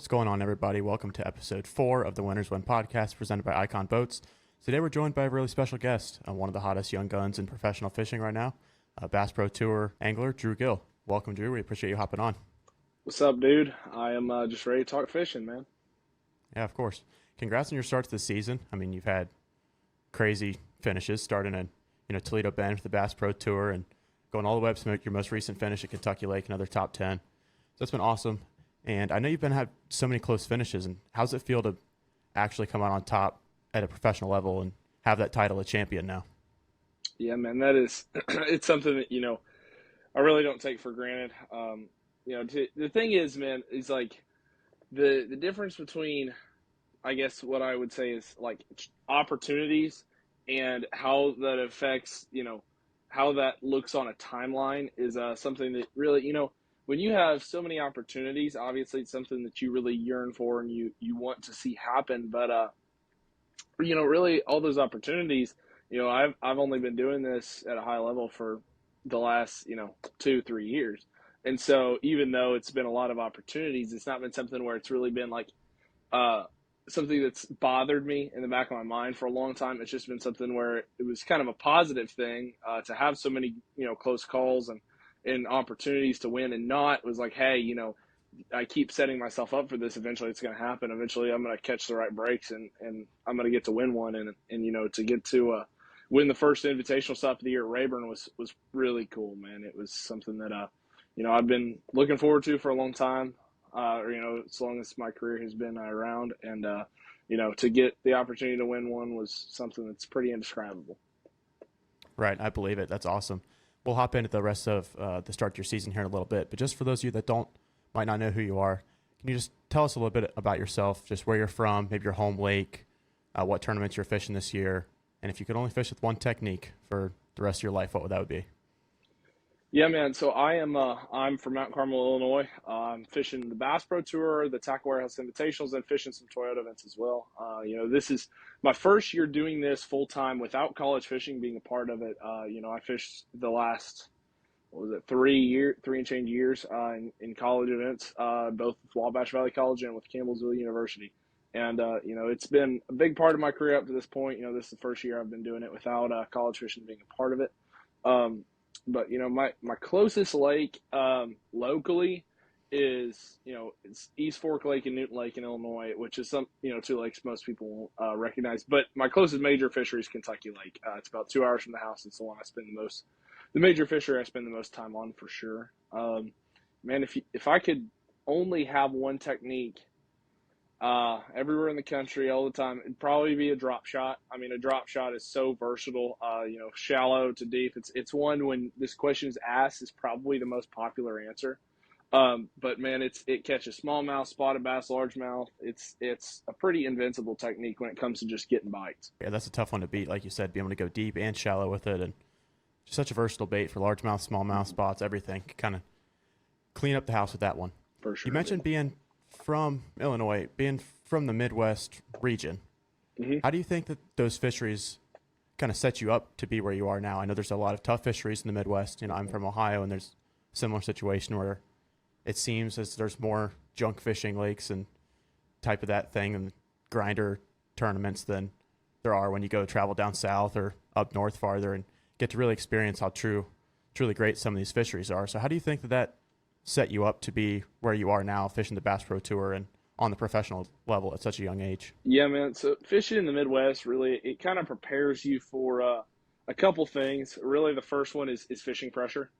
What's going on, everybody? Welcome to episode 4 of the Winners Win podcast presented by iKon Boats. Today we're joined by a really special guest, one of the hottest young guns in professional fishing right now, Bass Pro Tour angler Drew Gill. Welcome, Drew. We appreciate you hopping on. What's up, dude? I am just ready to talk fishing, man. Yeah, of course. Congrats on your start to the season. I mean, you've had crazy finishes, starting in Toledo Bend for the Bass Pro Tour and going all the way up to your most recent finish at Kentucky Lake, another top 10. So that's been awesome. And I know you've had so many close finishes. And how does it feel to actually come out on top at a professional level and have that title of champion now? Yeah, man, that is it's something that I really don't take for granted. The thing is, man, is like the difference between, I guess what I would say is like opportunities and how that affects, how that looks on a timeline is something that really, when you have so many opportunities, obviously it's something that you really yearn for and you want to see happen. But, really all those opportunities, I've only been doing this at a high level for the last, 2-3 years. And so even though it's been a lot of opportunities, it's not been something where it's really been like something that's bothered me in the back of my mind for a long time. It's just been something where it was kind of a positive thing to have so many, close calls and opportunities to win, and not was like, hey, I keep setting myself up for this. Eventually it's going to happen. Eventually I'm going to catch the right breaks and I'm going to get to win one. And to get to win the first invitational stop of the year at Rayburn was really cool, man. It was something that, I've been looking forward to for a long time, as long as my career has been around. And, to get the opportunity to win one was something that's pretty indescribable. Right. I believe it. That's awesome. We'll hop into the rest of the start to your season here in a little bit. But just for those of you that might not know who you are, can you just tell us a little bit about yourself, just where you're from, maybe your home lake, what tournaments you're fishing this year, and if you could only fish with one technique for the rest of your life, what would that be? Yeah, man. So I'm from Mount Carmel, Illinois. I'm fishing the Bass Pro Tour, the Tackle Warehouse Invitationals, and fishing some Toyota events as well. This is my first year doing this full time without college fishing being a part of it. I fished the last, 3 and change years in college events, both with Wabash Valley College and with Campbellsville University. And, it's been a big part of my career up to this point. This is the first year I've been doing it without college fishing being a part of it. But my closest lake locally is it's East Fork Lake and Newton Lake in Illinois, which is two lakes most people won't recognize. But my closest major fishery is Kentucky Lake. It's about 2 hours from the house. It's the one I spend the major fishery I spend the most time on for sure. Man, if I could only have one technique everywhere in the country all the time, it'd probably be a drop shot. I mean, a drop shot is so versatile, shallow to deep. It's one, when this question is asked, is probably the most popular answer. But man, it catches smallmouth, spotted bass, largemouth. It's a pretty invincible technique when it comes to just getting bites. Yeah, that's a tough one to beat. Like you said, being able to go deep and shallow with it, and just such a versatile bait for largemouth, smallmouth, spots, everything. Kind of clean up the house with that one. For sure. You mentioned being from Illinois, being from the Midwest region. Mm-hmm. How do you think that those fisheries kind of set you up to be where you are now? I know there's a lot of tough fisheries in the Midwest. I'm from Ohio, and there's a similar situation where it seems as there's more junk fishing lakes and type of that thing and grinder tournaments than there are when you go travel down south or up north farther and get to really experience how truly great some of these fisheries are. So how do you think that set you up to be where you are now, fishing the Bass Pro Tour and on the professional level at such a young age? Yeah, man. So fishing in the Midwest, really, it kind of prepares you for a couple things. Really, the first one is fishing pressure.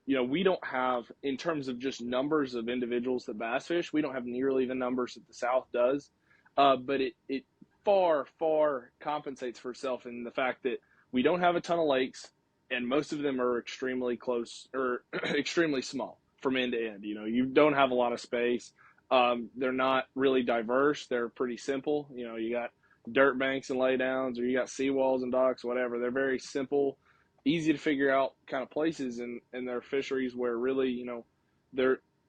We don't have, in terms of just numbers of individuals that bass fish, we don't have nearly the numbers that the South does. But it far, far compensates for itself in the fact that we don't have a ton of lakes, and most of them are extremely close or extremely small from end to end. You don't have a lot of space. They're not really diverse. They're pretty simple. You got dirt banks and laydowns, or you got seawalls and docks, whatever. They're very simple, easy to figure out kind of places, and they're fisheries where really,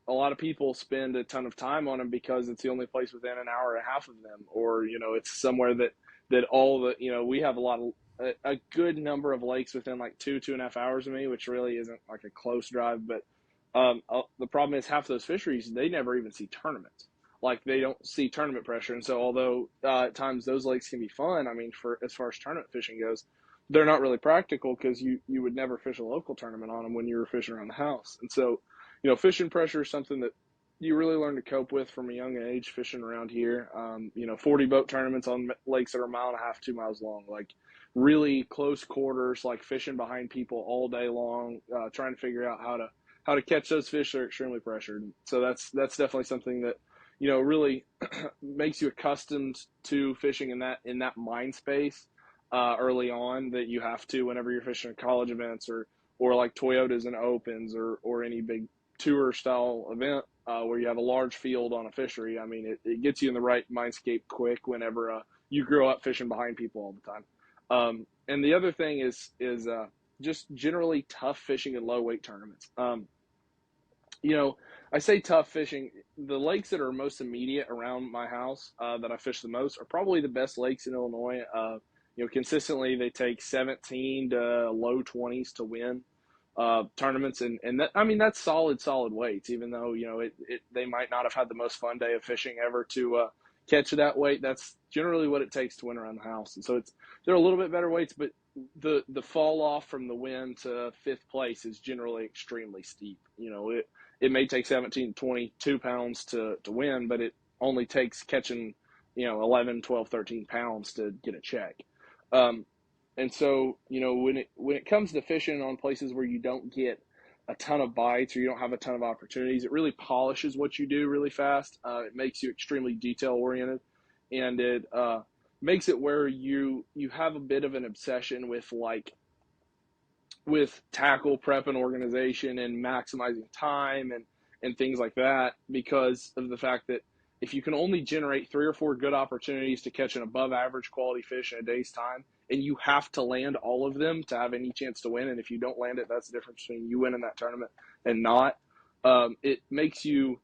a lot of people spend a ton of time on them because it's the only place within an hour and a half of them, or, it's somewhere that all the, we have a good number of lakes within like 2.5 hours of me, which really isn't like a close drive. But the problem is half those fisheries, they never even see tournaments. like they don't see tournament pressure. And so although at times those lakes can be fun, I mean, for as far as tournament fishing goes, they're not really practical because you would never fish a local tournament on them when you were fishing around the house. And so, fishing pressure is something that you really learn to cope with from a young age fishing around here. 40 boat tournaments on lakes that are a mile and a half, 2 miles long, like really close quarters, like fishing behind people all day long, trying to figure out how to catch those fish that are extremely pressured. So that's definitely something that really makes you accustomed to fishing in that mind space early on, that you have to whenever you're fishing college events or like Toyotas and Opens or any big tour style event where you have a large field on a fishery. I mean, it gets you in the right mindscape quick whenever you grow up fishing behind people all the time. And the other thing is just generally tough fishing in low weight tournaments. I say tough fishing. The lakes that are most immediate around my house that I fish the most are probably the best lakes in Illinois. Consistently they take 17 to low 20s to win tournaments, and that, I mean, that's solid weights. Even though they might not have had the most fun day of fishing ever to catch that weight, that's generally what it takes to win around the house. And so they're a little bit better weights, but the fall off from the win to fifth place is generally extremely steep. It may take 17, 22 pounds to win, but it only takes catching, 11, 12, 13 pounds to get a check. And so, when it comes to fishing on places where you don't get a ton of bites or you don't have a ton of opportunities, it really polishes what you do really fast. It makes you extremely detail oriented, and it makes it where you have a bit of an obsession with tackle prep and organization and maximizing time and things like that, because of the fact that if you can only generate 3 or 4 good opportunities to catch an above average quality fish in a day's time, and you have to land all of them to have any chance to win, and if you don't land it, that's the difference between you winning that tournament and not. It makes you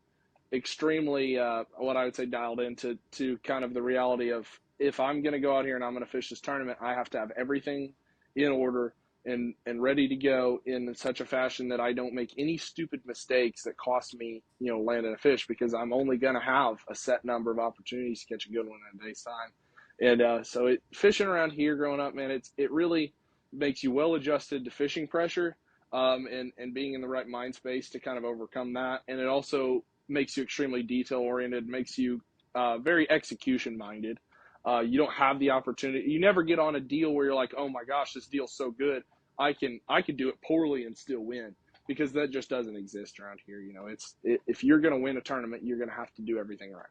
extremely, what I would say, dialed into kind of the reality of, if I'm going to go out here and I'm going to fish this tournament, I have to have everything in order and ready to go in such a fashion that I don't make any stupid mistakes that cost me, landing a fish, because I'm only going to have a set number of opportunities to catch a good one in a day's time. And so fishing around here growing up, man, it really makes you well adjusted to fishing pressure, and being in the right mind space to kind of overcome that. And it also makes you extremely detail oriented, makes you very execution minded. You don't have the opportunity. You never get on a deal where you're like, oh my gosh, this deal's so good, I can do it poorly and still win, because that just doesn't exist around here. If you're going to win a tournament, you're going to have to do everything right.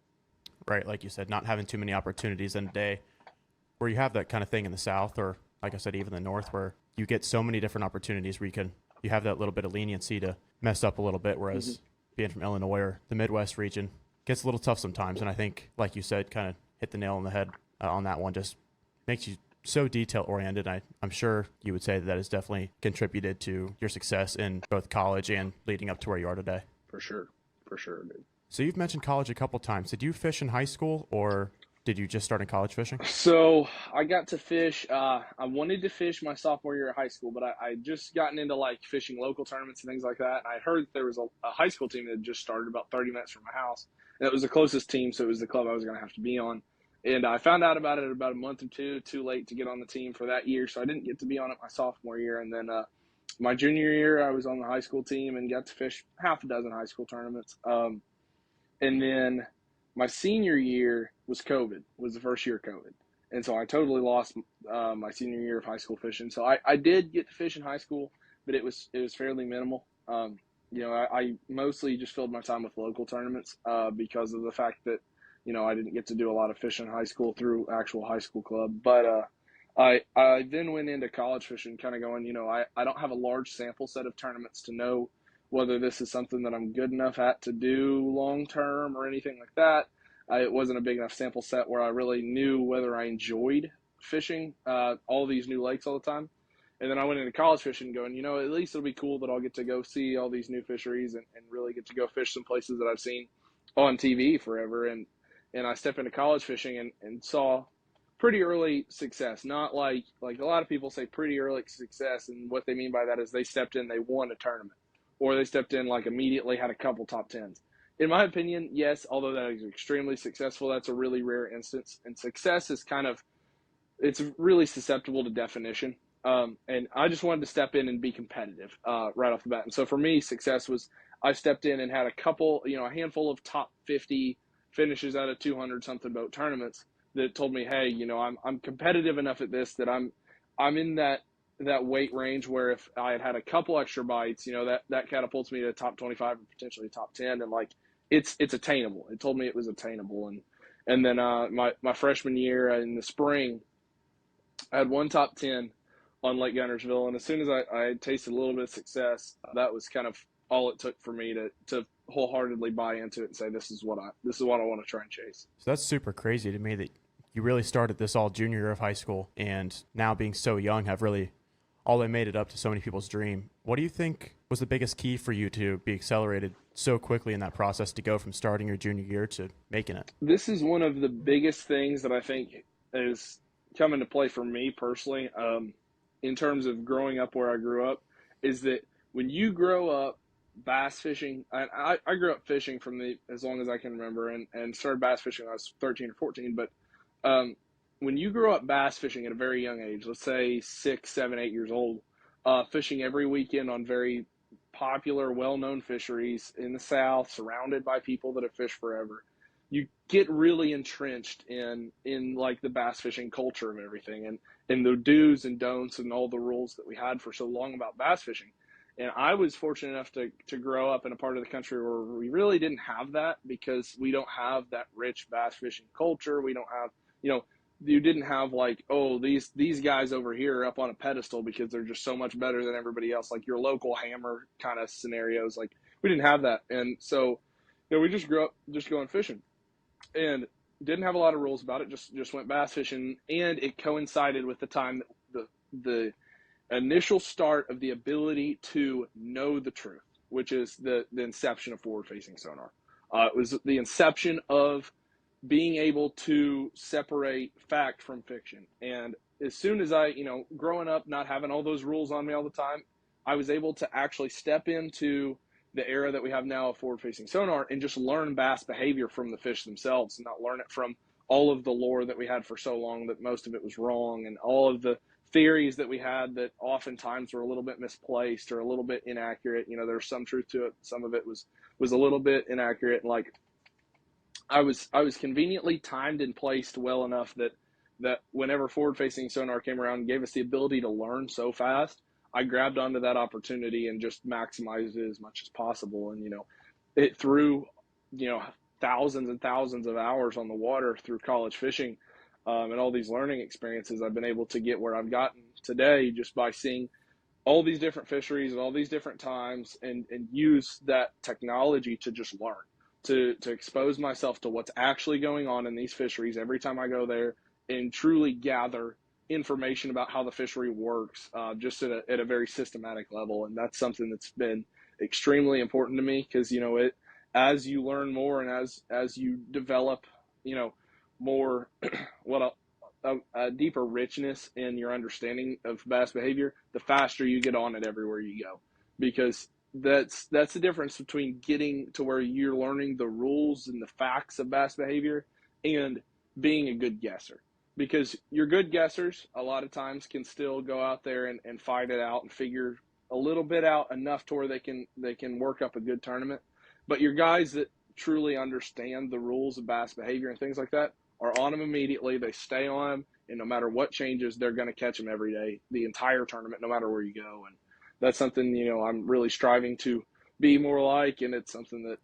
Right, like you said, not having too many opportunities in a day, where you have that kind of thing in the South, or like I said, even the North, where you get so many different opportunities where you have that little bit of leniency to mess up a little bit, whereas being from Illinois or the Midwest region gets a little tough sometimes. And I think, like you said, kind of hit the nail on the head on that one. Just makes you so detail oriented. I'm sure you would say that has definitely contributed to your success in both college and leading up to where you are today. For sure, dude. So you've mentioned college a couple times. Did you fish in high school, or did you just start in college fishing? So I got to fish. I wanted to fish my sophomore year of high school, but I just gotten into like fishing local tournaments and things like that. And I heard that there was a high school team that had just started about 30 minutes from my house, and it was the closest team, so it was the club I was going to have to be on. And I found out about it about a month or two too late to get on the team for that year, so I didn't get to be on it my sophomore year. And then my junior year, I was on the high school team and got to fish half a dozen high school tournaments. And then my senior year was the first year of COVID. And so I totally lost my senior year of high school fishing. So I did get to fish in high school, but it was fairly minimal. I mostly just filled my time with local tournaments because of the fact that, I didn't get to do a lot of fishing in high school through actual high school club. But I then went into college fishing kind of going, I don't have a large sample set of tournaments to know whether this is something that I'm good enough at to do long term or anything like that. It wasn't a big enough sample set where I really knew whether I enjoyed fishing all these new lakes all the time. And then I went into college fishing going, at least it'll be cool that I'll get to go see all these new fisheries and really get to go fish some places that I've seen on TV forever. And I stepped into college fishing and saw pretty early success. Not like a lot of people say pretty early success, and what they mean by that is they stepped in, they won a tournament, or they stepped in like immediately had a couple top tens. in my opinion, yes, although that is extremely successful, that's a really rare instance. And success is kind of, it's really susceptible to definition. And I just wanted to step in and be competitive right off the bat. And so for me, success was I stepped in and had a couple, a handful of top 50 finishes out of 200 something boat tournaments that told me, hey, I'm competitive enough at this that I'm in that weight range where if I had a couple extra bites, that catapults me to top 25 or potentially top 10, and like it's attainable. It told me it was attainable, and then my freshman year in the spring, I had one top 10 on Lake Guntersville, and as soon as I had tasted a little bit of success, that was kind of all it took for me to wholeheartedly buy into it and say this is what I want to try and chase. So that's super crazy to me that you really started this all junior year of high school, and now being so young have really all they made it up to so many people's dream. What do you think was the biggest key for you to be accelerated so quickly in that process to go from starting your junior year to making it? This is one of the biggest things that I think is come into play for me personally, in terms of growing up where I grew up, is that when you grow up bass fishing, and I grew up fishing from as long as I can remember, and started bass fishing when I was 13 or 14. But when you grow up bass fishing at a very young age, let's say 6, 7, 8 years old, fishing every weekend on very popular, well-known fisheries in the South, surrounded by people that have fished forever, you get really entrenched in like the bass fishing culture and everything, and the do's and don'ts and all the rules that we had for so long about bass fishing. And I was fortunate enough to grow up in a part of the country where we really didn't have that, because we don't have that rich bass fishing culture. We don't have, you didn't have like, oh, these guys over here are up on a pedestal because they're just so much better than everybody else, like your local hammer kind of scenarios. Like we didn't have that. And so, we just grew up just going fishing, and didn't have a lot of rules about it. Just went bass fishing, and it coincided with the time that the initial start of the ability to know the truth, which is the inception of forward facing sonar. It was the inception of being able to separate fact from fiction. And as soon as I, growing up, not having all those rules on me all the time, I was able to actually step into the era that we have now of forward facing sonar and just learn bass behavior from the fish themselves, and not learn it from all of the lore that we had for so long that most of it was wrong, and all of the theories that we had that oftentimes were a little bit misplaced or a little bit inaccurate. There's some truth to it. Some of it was a little bit inaccurate. And like I was conveniently timed and placed well enough that whenever forward facing sonar came around and gave us the ability to learn so fast, I grabbed onto that opportunity and just maximized it as much as possible. And it through thousands and thousands of hours on the water through college fishing, and all these learning experiences, I've been able to get where I've gotten today just by seeing all these different fisheries at all these different times, and use that technology to just learn, to expose myself to what's actually going on in these fisheries every time I go there, and truly gather information about how the fishery works, just at a very systematic level. And that's something that's been extremely important to me, because as you learn more, and as you develop more a deeper richness in your understanding of bass behavior, the faster you get on it everywhere you go. Because that's the difference between getting to where you're learning the rules and the facts of bass behavior and being a good guesser. Because your good guessers a lot of times can still go out there and fight it out and figure a little bit out enough to where they can work up a good tournament. But your guys that truly understand the rules of bass behavior and things like that are on them immediately. They stay on them, and no matter what changes, they're going to catch them every day, the entire tournament, no matter where you go. And that's something, I'm really striving to be more like, and it's something that,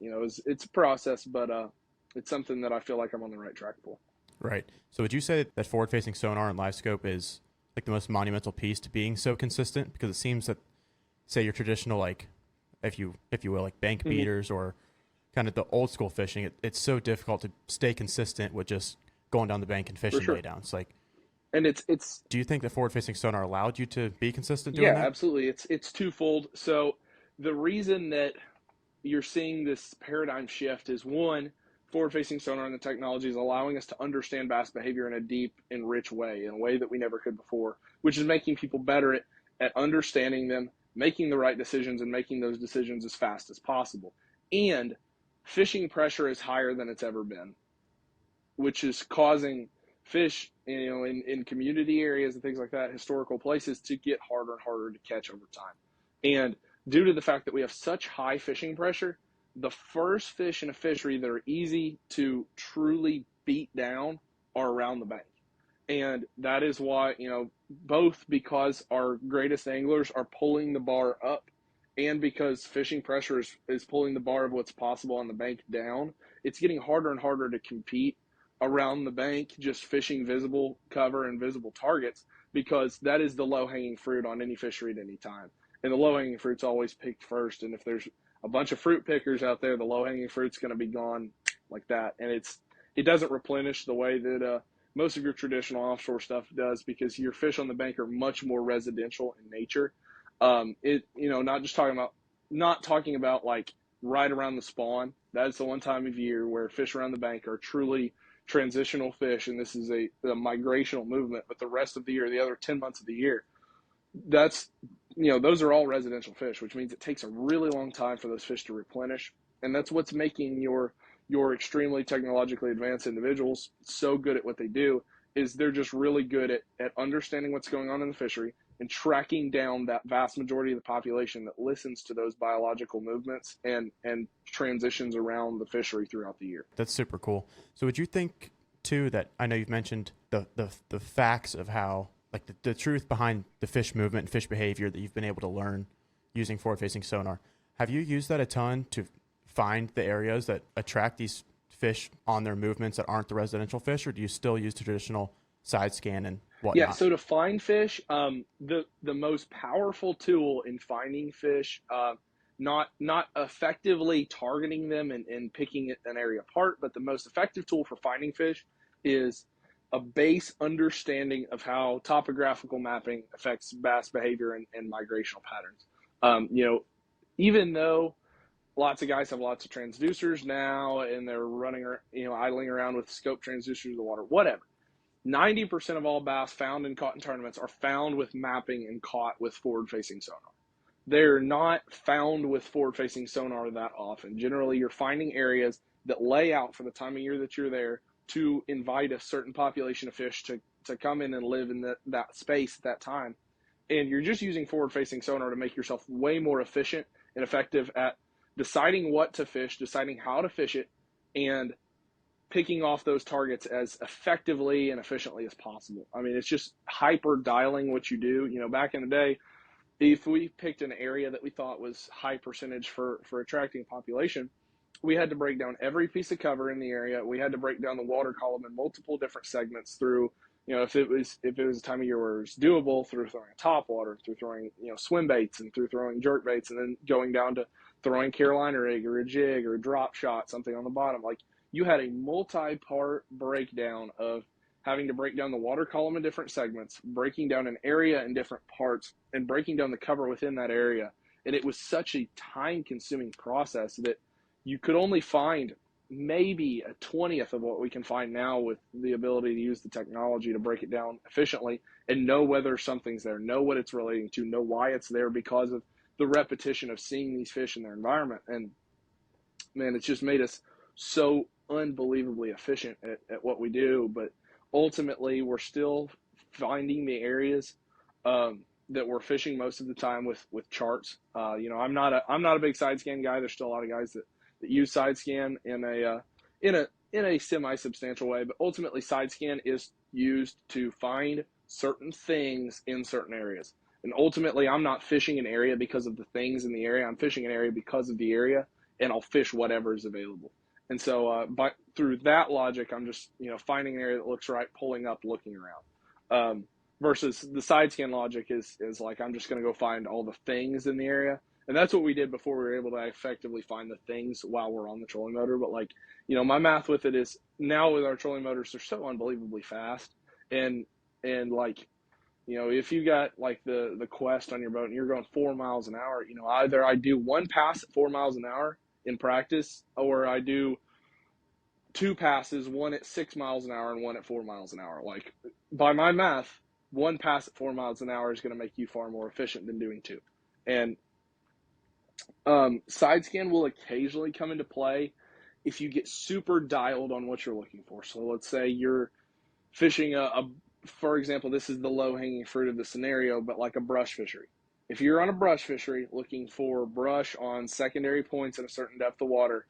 it's a process, but it's something that I feel like I'm on the right track for. Right. So would you say that forward-facing sonar and livescope is like the most monumental piece to being so consistent? Because it seems that, say, your traditional, like, if you will, like bank beaters or kind of the old school fishing, it's so difficult to stay consistent with just going down the bank and fishing lay down. It's like, and it's. Do you think the forward-facing sonar allowed you to be consistent doing that? Yeah, absolutely. It's twofold. So the reason that you're seeing this paradigm shift is, one, forward-facing sonar and the technology is allowing us to understand bass behavior in a deep and rich way, in a way that we never could before, which is making people better at understanding them, making the right decisions, and making those decisions as fast as possible. And fishing pressure is higher than it's ever been, which is causing fish, in community areas and things like that, historical places, to get harder and harder to catch over time. And due to the fact that we have such high fishing pressure, the first fish in a fishery that are easy to truly beat down are around the bank. And that is why, both because our greatest anglers are pulling the bar up and because fishing pressure is pulling the bar of what's possible on the bank down, it's getting harder and harder to compete around the bank, just fishing visible cover and visible targets, because that is the low hanging fruit on any fishery at any time. And the low hanging fruit's always picked first. And if there's a bunch of fruit pickers out there, the low hanging fruit's going to be gone like that. And it doesn't replenish the way that most of your traditional offshore stuff does, because your fish on the bank are much more residential in nature. Not talking about like right around the spawn. That's the one time of year where fish around the bank are truly transitional fish, and this is a migrational movement. But the rest of the year, the other 10 months of the year, those are all residential fish, which means it takes a really long time for those fish to replenish. And that's what's making your extremely technologically advanced individuals so good at what they do, is they're just really good at understanding what's going on in the fishery and tracking down that vast majority of the population that listens to those biological movements and transitions around the fishery throughout the year. That's super cool. So would you think too that, I know you've mentioned the facts of how, like the truth behind the fish movement and fish behavior that you've been able to learn using forward-facing sonar. Have you used that a ton to find the areas that attract these fish on their movements that aren't the residential fish, or do you still use the traditional side scan and whatnot? Yeah, so to find fish, the most powerful tool in finding fish, not effectively targeting them and picking an area apart, but the most effective tool for finding fish is a base understanding of how topographical mapping affects bass behavior and migrational patterns. Even though lots of guys have lots of transducers now and they're running, idling around with scope transducers in the water, whatever. 90% of all bass found and caught in tournaments are found with mapping and caught with forward-facing sonar. They're not found with forward-facing sonar that often. Generally, you're finding areas that lay out for the time of year that you're there to invite a certain population of fish to come in and live in that space at that time. And you're just using forward-facing sonar to make yourself way more efficient and effective at deciding what to fish, deciding how to fish it, and picking off those targets as effectively and efficiently as possible. I mean, it's just hyper dialing what you do. Back in the day, if we picked an area that we thought was high percentage for attracting population, we had to break down every piece of cover in the area. We had to break down the water column in multiple different segments through, if it was a time of year where it was doable, through throwing a top water, through throwing, swim baits, and through throwing jerk baits, and then going down to throwing Carolina rig or a jig or a drop shot, something on the bottom. Like, you had a multi-part breakdown of having to break down the water column in different segments, breaking down an area in different parts, and breaking down the cover within that area. And it was such a time-consuming process that you could only find maybe a 20th of what we can find now with the ability to use the technology to break it down efficiently and know whether something's there, know what it's relating to, know why it's there, because of the repetition of seeing these fish in their environment. And man, it's just made us so unbelievably efficient at what we do. But ultimately, we're still finding the areas that we're fishing most of the time with charts. I'm not a big side scan guy. There's still a lot of guys that use side scan in a semi-substantial way, but ultimately side scan is used to find certain things in certain areas. And ultimately, I'm not fishing an area because of the things in the area. I'm fishing an area because of the area, and I'll fish whatever is available. And so, through that logic, I'm just finding an area that looks right, pulling up, looking around. Versus the side scan logic is like, I'm just going to go find all the things in the area. And that's what we did before we were able to effectively find the things while we're on the trolling motor. But my math with it is, now with our trolling motors, they're so unbelievably fast. And if you got like the Quest on your boat and you're going 4 miles an hour, either I do one pass at 4 miles an hour in practice, or I do two passes, one at 6 miles an hour and one at 4 miles an hour. Like, by my math, one pass at 4 miles an hour is going to make you far more efficient than doing two. And side scan will occasionally come into play if you get super dialed on what you're looking for. So let's say you're fishing for example, this is the low hanging fruit of the scenario, but like a brush fishery. If you're on a brush fishery looking for brush on secondary points in a certain depth of water,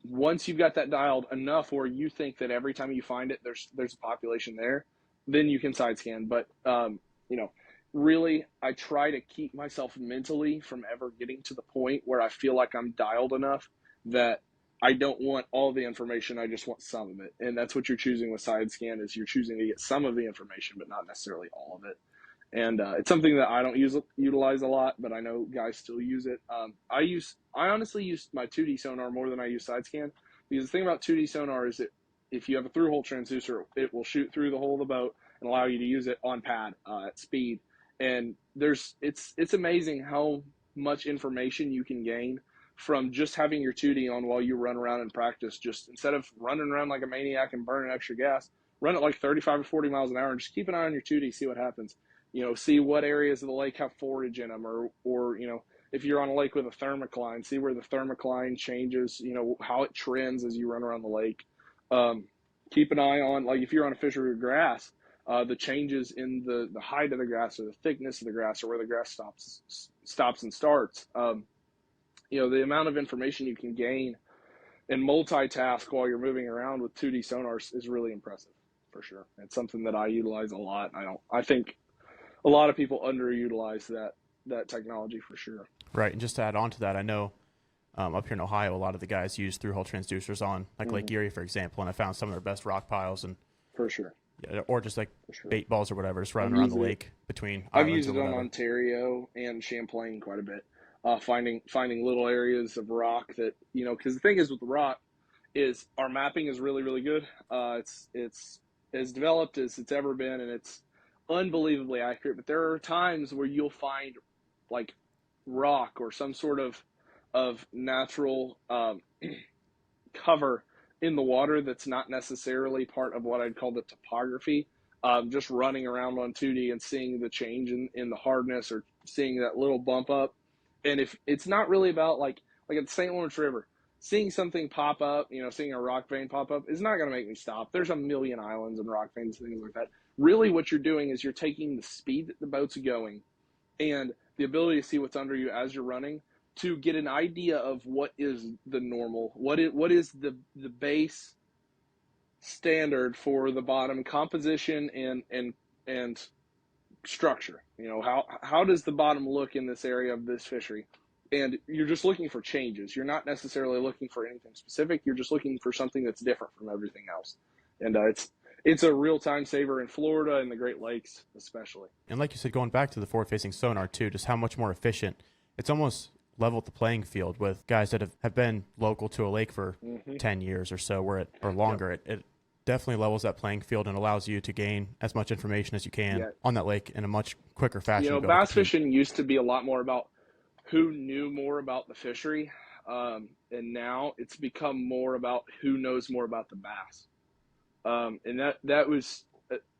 once you've got that dialed enough where you think that every time you find it, there's a population there, then you can side scan. But you know, really, I try to keep myself mentally from ever getting to the point where I feel like I'm dialed enough that I don't want all the information. I just want some of it, and that's what you're choosing with side scan, is you're choosing to get some of the information, but not necessarily all of it. And it's something that I don't utilize a lot, but I know guys still use it. I honestly use my 2D sonar more than I use side scan, because the thing about 2D sonar is that if you have a through hole transducer, it will shoot through the hull of the boat and allow you to use it on pad at speed. And it's amazing how much information you can gain from just having your 2D on while you run around and practice. Just instead of running around like a maniac and burning extra gas, run it like 35 or 40 miles an hour and just keep an eye on your 2D, see what happens. You know, see what areas of the lake have forage in them, or you know, if you're on a lake with a thermocline, see where the thermocline changes, you know, how it trends as you run around the lake. Keep an eye on, like if you're on a fishery of grass, the changes in the height of the grass or the thickness of the grass or where the grass stops and starts. You know, the amount of information you can gain and multitask while you're moving around with 2D sonars is really impressive, for sure. It's something that I utilize a lot. I think a lot of people underutilize that technology, for sure. Right, and just to add on to that, I know up here in Ohio, a lot of the guys use through hole transducers on like Lake Erie, for example, and I found some of their best rock piles, and for sure, or just like sure, bait balls or whatever, just running around the lake between I've islands. used it on Ontario and Champlain quite a bit, finding little areas of rock that, you know, because the thing is with the rock is our mapping is really, really good. It's as developed as it's ever been, and it's unbelievably accurate. But there are times where you'll find like rock or some sort of natural cover in the water that's not necessarily part of what I'd call the topography. Just running around on 2D and seeing the change in the hardness, or seeing that little bump up. And if it's not really about like at the St. Lawrence River, seeing something pop up, you know, seeing a rock vein pop up is not going to make me stop. There's a million islands and rock veins, things like that. Really what you're doing is you're taking the speed that the boat's going and the ability to see what's under you as you're running to get an idea of what is the normal, what is the base standard for the bottom composition and structure. You know, how does the bottom look in this area of this fishery? And you're just looking for changes. You're not necessarily looking for anything specific. You're just looking for something that's different from everything else. And it's a real time saver in Florida and the Great Lakes especially. And like you said, going back to the forward facing sonar too, just how much more efficient. It's almost leveled the playing field with guys that have been local to a lake for 10 years or so, or longer. Yep. It definitely levels that playing field and allows you to gain as much information as you can on that lake in a much quicker fashion. You know, bass fishing used to be a lot more about who knew more about the fishery, and now it's become more about who knows more about the bass. And that was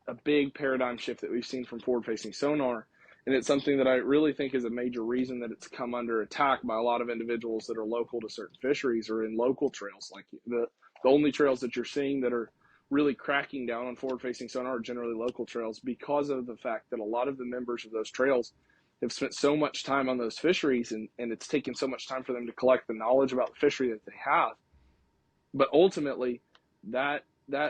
a big paradigm shift that we've seen from forward-facing sonar, and it's something that I really think is a major reason that it's come under attack by a lot of individuals that are local to certain fisheries or in local trails. Like the only trails that you're seeing that are really cracking down on forward-facing sonar are generally local trails, because of the fact that a lot of the members of those trails have spent so much time on those fisheries, and it's taken so much time for them to collect the knowledge about the fishery that they have. But ultimately, that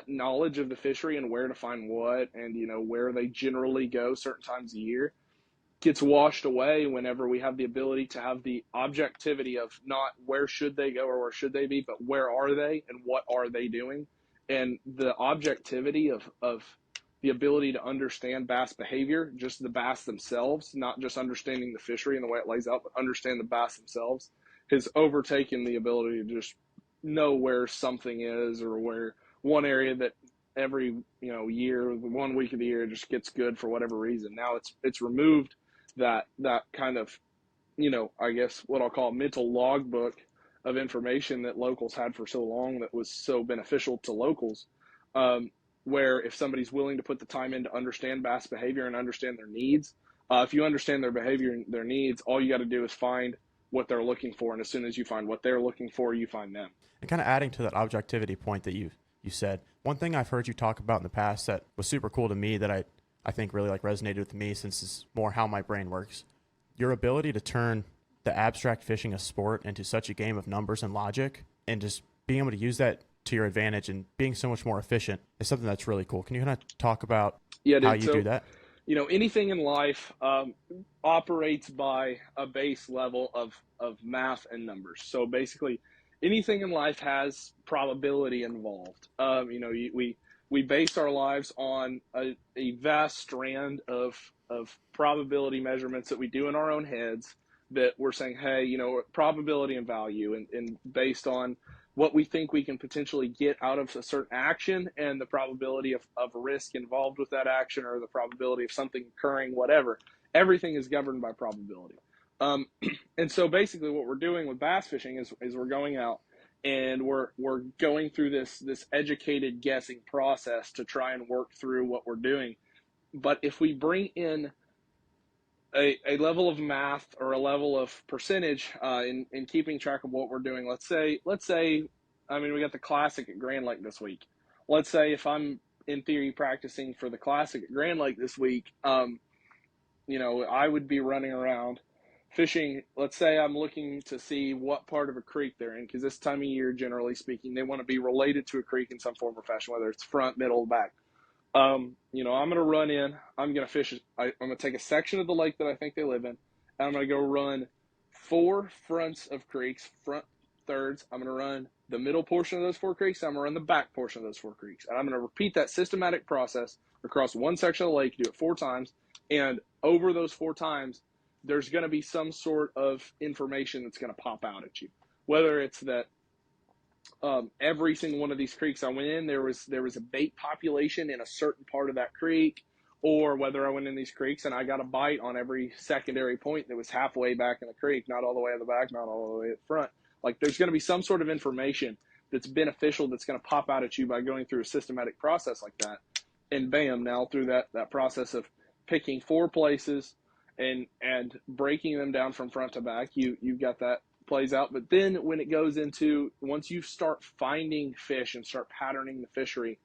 knowledge of the fishery and where to find what, and, you know, where they generally go certain times a year, gets washed away whenever we have the ability to have the objectivity of not where should they go or where should they be, but where are they and what are they doing. And the objectivity of the ability to understand bass behavior, just the bass themselves, not just understanding the fishery and the way it lays out, but understand the bass themselves, has overtaken the ability to just know where something is, or where one area that every, you know, year, 1 week of the year just gets good for whatever reason. Now it's removed that kind of, you know, I guess what I'll call mental logbook of information that locals had for so long, that was so beneficial to locals, where if somebody's willing to put the time in to understand bass behavior and understand their needs, if you understand their behavior and their needs, all you got to do is find what they're looking for. And as soon as you find what they're looking for, you find them. And kind of adding to that objectivity point that you said, one thing I've heard you talk about in the past that was super cool to me that I think really like resonated with me since it's more how my brain works. Your ability to turn the abstract fishing of sport into such a game of numbers and logic, and just being able to use that to your advantage and being so much more efficient is something that's really cool. Can you kind of talk about how you do that? Anything in life operates by a base level of math and numbers. So basically, anything in life has probability involved. We base our lives on a vast strand of probability measurements that we do in our own heads, that we're saying, hey, probability and value, and based on what we think we can potentially get out of a certain action and the probability of risk involved with that action, or the probability of something occurring, whatever. Everything is governed by probability. And so basically what we're doing with bass fishing is we're going out and we're going through this educated guessing process to try and work through what we're doing. But if we bring in a level of math or a level of percentage in keeping track of what we're doing. Let's say, we got the Classic at Grand Lake this week. Let's say if I'm in theory practicing for the Classic at Grand Lake this week, I would be running around fishing. Let's say I'm looking to see what part of a creek they're in, because this time of year, generally speaking, they want to be related to a creek in some form or fashion, whether it's front, middle, back. I'm going to run in, I'm going to fish, I'm going to take a section of the lake that I think they live in, and I'm going to go run 4 fronts of creeks, front thirds. I'm going to run the middle portion of those 4 creeks. I'm going to run the back portion of those 4 creeks. And I'm going to repeat that systematic process across one section of the lake, do it 4 times. And over those 4 times, there's going to be some sort of information that's going to pop out at you. Whether it's that every single one of these creeks I went in, there was a bait population in a certain part of that creek, or whether I went in these creeks and I got a bite on every secondary point that was halfway back in the creek, not all the way at the back, not all the way at the front. Like, there's going to be some sort of information that's beneficial that's going to pop out at you by going through a systematic process like that. And bam, now through that process of picking 4 places and breaking them down from front to back, you've got that plays out. But then when it goes into, once you start finding fish and start patterning the fishery,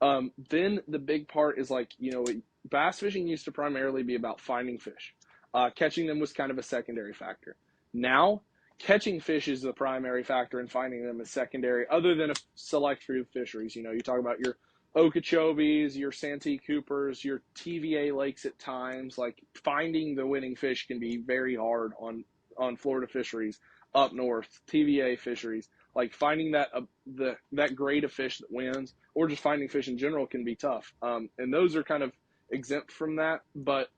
then the big part is bass fishing used to primarily be about finding fish. Catching them was kind of a secondary factor. Now, catching fish is the primary factor, and finding them is secondary, other than a select few fisheries. You talk about your Okeechobees, your Santee Coopers, your TVA lakes at times. Like, finding the winning fish can be very hard on Florida fisheries up north, TVA fisheries. Like, finding that grade of fish that wins, or just finding fish in general, can be tough. And those are kind of exempt from that. But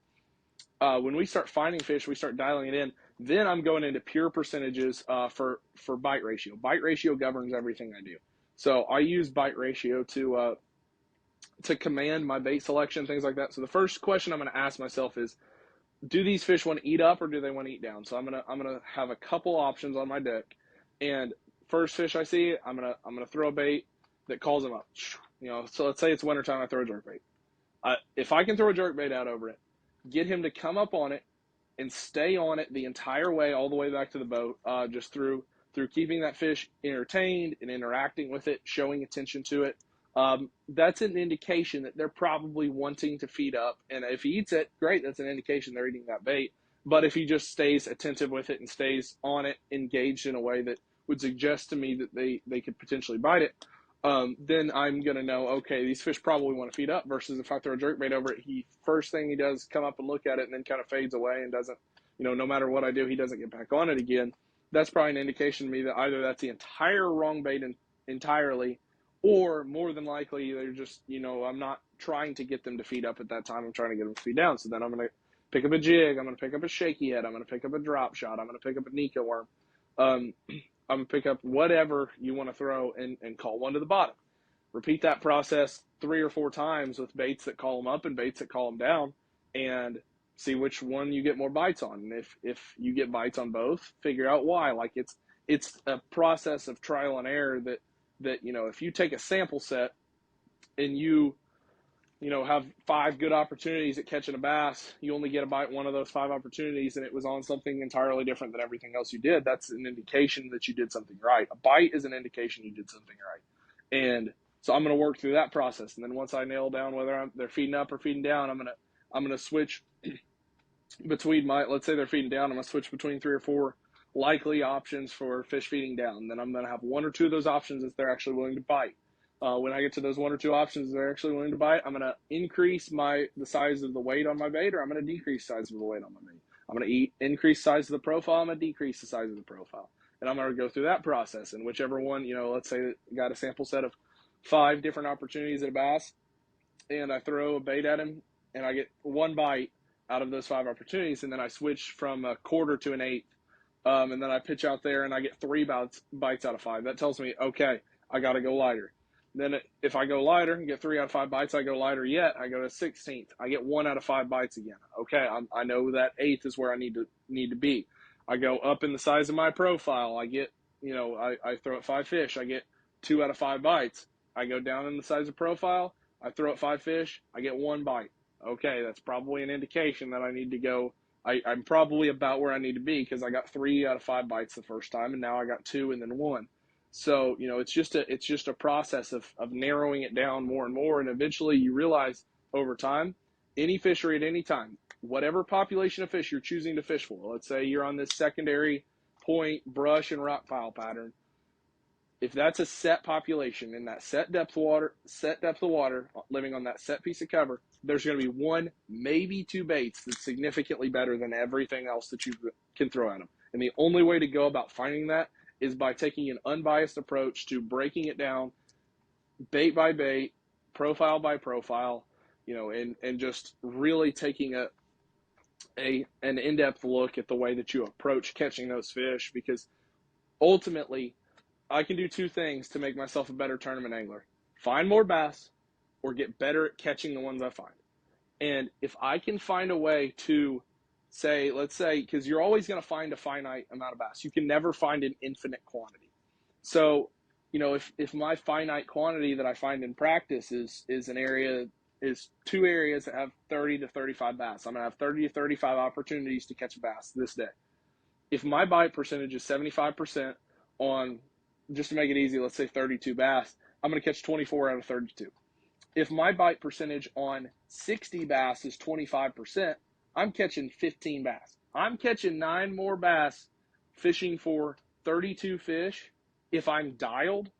when we start finding fish, we start dialing it in. Then I'm going into pure percentages for bite ratio. Bite ratio governs everything I do. So I use bite ratio to command my bait selection, things like that. So the first question I'm going to ask myself is, do these fish want to eat up, or do they want to eat down? So I'm gonna have a couple options on my deck, and first fish I see, I'm gonna throw a bait that calls them up. So let's say it's wintertime, I throw a jerk bait. If I can throw a jerk bait out over it, get him to come up on it and stay on it the entire way, all the way back to the boat, just through keeping that fish entertained and interacting with it, showing attention to it. That's an indication that they're probably wanting to feed up. And if he eats it, great, that's an indication they're eating that bait. But if he just stays attentive with it and stays on it, engaged in a way that would suggest to me that they could potentially bite it, then I'm going to know, okay, these fish probably want to feed up. Versus if I throw a jerkbait over it, first thing he does, come up and look at it, and then kind of fades away and doesn't, no matter what I do, he doesn't get back on it again. That's probably an indication to me that either that's the entire wrong bait entirely, or more than likely they're just, I'm not trying to get them to feed up at that time. I'm trying to get them to feed down. So then I'm going to pick up a jig. I'm going to pick up a shaky head. I'm going to pick up a drop shot. I'm going to pick up a Nika worm. I'm going to pick up whatever you want to throw and call one to the bottom. Repeat that process 3 or 4 times with baits that call them up and baits that call them down, and see which one you get more bites on. And if you get bites on both, figure out why. Like, it's a process of trial and error that if you take a sample set and you have 5 good opportunities at catching a bass, you only get a bite one of those 5 opportunities and it was on something entirely different than everything else you did, that's an indication that you did something right. A bite is an indication you did something right. And so I'm going to work through that process. And then once I nail down whether they're feeding up or feeding down, I'm going to switch between let's say they're feeding down, I'm going to switch between 3 or 4 likely options for fish feeding down. Then I'm going to have 1 or 2 of those options if they're actually willing to bite. When I get to those 1 or 2 options they're actually willing to bite, I'm going to increase the size of the weight on my bait, or I'm going to decrease the size of the weight on my bait. I'm going to increase the size of the profile, I'm going to decrease the size of the profile. And I'm going to go through that process. And whichever one, let's say I got a sample set of 5 different opportunities at a bass, and I throw a bait at him, and I get 1 bite out of those 5 opportunities, and then I switch from a quarter to an eighth, and then I pitch out there, and I get 3 bites out of 5. That tells me, okay, I got to go lighter. Then if I go lighter and get 3 out of 5 bites, I go lighter yet. I go to 16th. I get 1 out of 5 bites again. Okay, I know that eighth is where I need to be. I go up in the size of my profile. I get, I throw at 5 fish. I get 2 out of 5 bites. I go down in the size of profile. I throw at 5 fish. I get 1 bite. Okay, that's probably an indication that I need to go. I'm probably about where I need to be because I got 3 out of 5 bites the first time, and now I got 2 and then 1. So it's just a process of narrowing it down more and more, and eventually you realize over time, any fishery at any time, whatever population of fish you're choosing to fish for. Let's say you're on this secondary point, brush, and rock pile pattern. If that's a set population in that set depth of water, living on that set piece of cover, there's going to be 1, maybe 2 baits that's significantly better than everything else that you can throw at them. And the only way to go about finding that is by taking an unbiased approach to breaking it down, bait by bait, profile by profile, and just really taking an in-depth look at the way that you approach catching those fish, because ultimately I can do 2 things to make myself a better tournament angler: find more bass or get better at catching the ones I find. And if I can find a way to let's say, because you're always going to find a finite amount of bass. You can never find an infinite quantity. So, if my finite quantity that I find in practice is 2 areas that have 30 to 35 bass, I'm going to have 30 to 35 opportunities to catch a bass this day. If my bite percentage is 75% on, just to make it easy, let's say 32 bass, I'm going to catch 24 out of 32. If my bite percentage on 60 bass is 25%, I'm catching 15 bass. I'm catching 9 more bass fishing for 32 fish if I'm dialed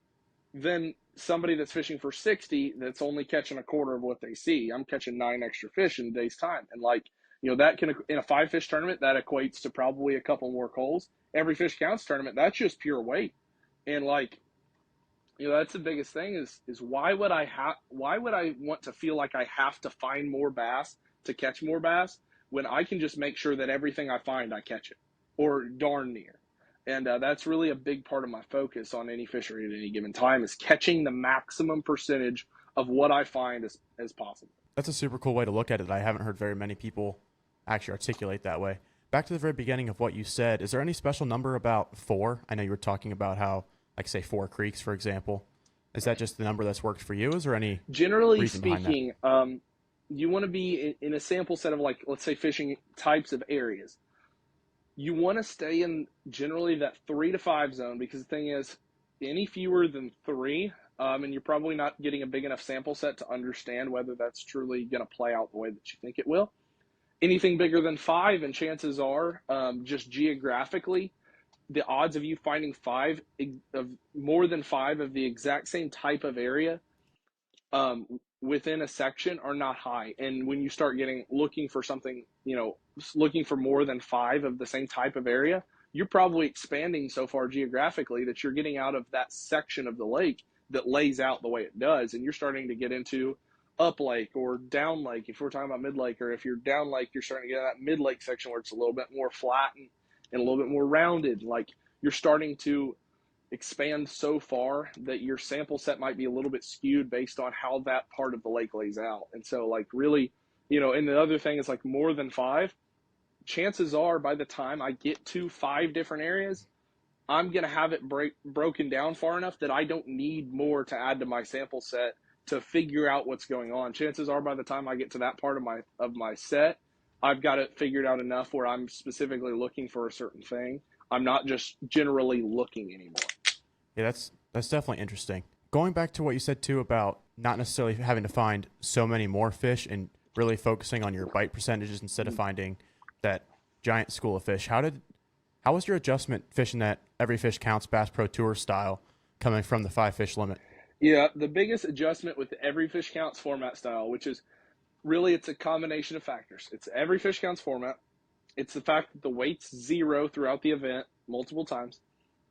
than somebody that's fishing for 60 that's only catching a quarter of what they see. I'm catching 9 extra fish in a day's time. And that can, in a 5 fish tournament, that equates to probably a couple more coals. Every fish counts tournament, that's just pure weight. And that's the biggest thing is why would I want to feel like I have to find more bass to catch more bass when I can just make sure that everything I find I catch it, or darn near. And that's really a big part of my focus on any fishery at any given time, is catching the maximum percentage of what I find as possible. That's a super cool way to look at it. I haven't heard very many people actually articulate that way. Back to the very beginning of what you said, is there any special number about 4? I know you were talking about how, like, say 4 creeks, for example. Is that just the number that's worked for you? Is there any generally speaking, you want to be in a sample set of, let's say, fishing types of areas. You want to stay in generally that 3 to 5 zone, because the thing is, any fewer than 3, and you're probably not getting a big enough sample set to understand whether that's truly going to play out the way that you think it will. Anything bigger than 5, and chances are, just geographically, the odds of you finding more than 5 of the exact same type of area within a section are not high. And when you start looking for something, looking for more than 5 of the same type of area, you're probably expanding so far geographically that you're getting out of that section of the lake that lays out the way it does, and you're starting to get into up lake or down lake. If we're talking about mid lake, or if you're down lake, you're starting to get that mid lake section where it's a little bit more flat and a little bit more rounded. You're starting to expand so far that your sample set might be a little bit skewed based on how that part of the lake lays out. And so really, and the other thing is, more than 5, chances are by the time I get to 5 different areas, I'm going to have it broken down far enough that I don't need more to add to my sample set to figure out what's going on. Chances are by the time I get to that part of my set, I've got it figured out enough where I'm specifically looking for a certain thing. I'm not just generally looking anymore. Yeah, that's definitely interesting. Going back to what you said too about not necessarily having to find so many more fish and really focusing on your bite percentages instead of finding that giant school of fish. How was your adjustment fishing that every fish counts Bass Pro Tour style coming from the 5 fish limit? Yeah, the biggest adjustment with the every fish counts format style, which is really it's a combination of factors. It's every fish counts format. It's the fact that the weight's 0 throughout the event multiple times.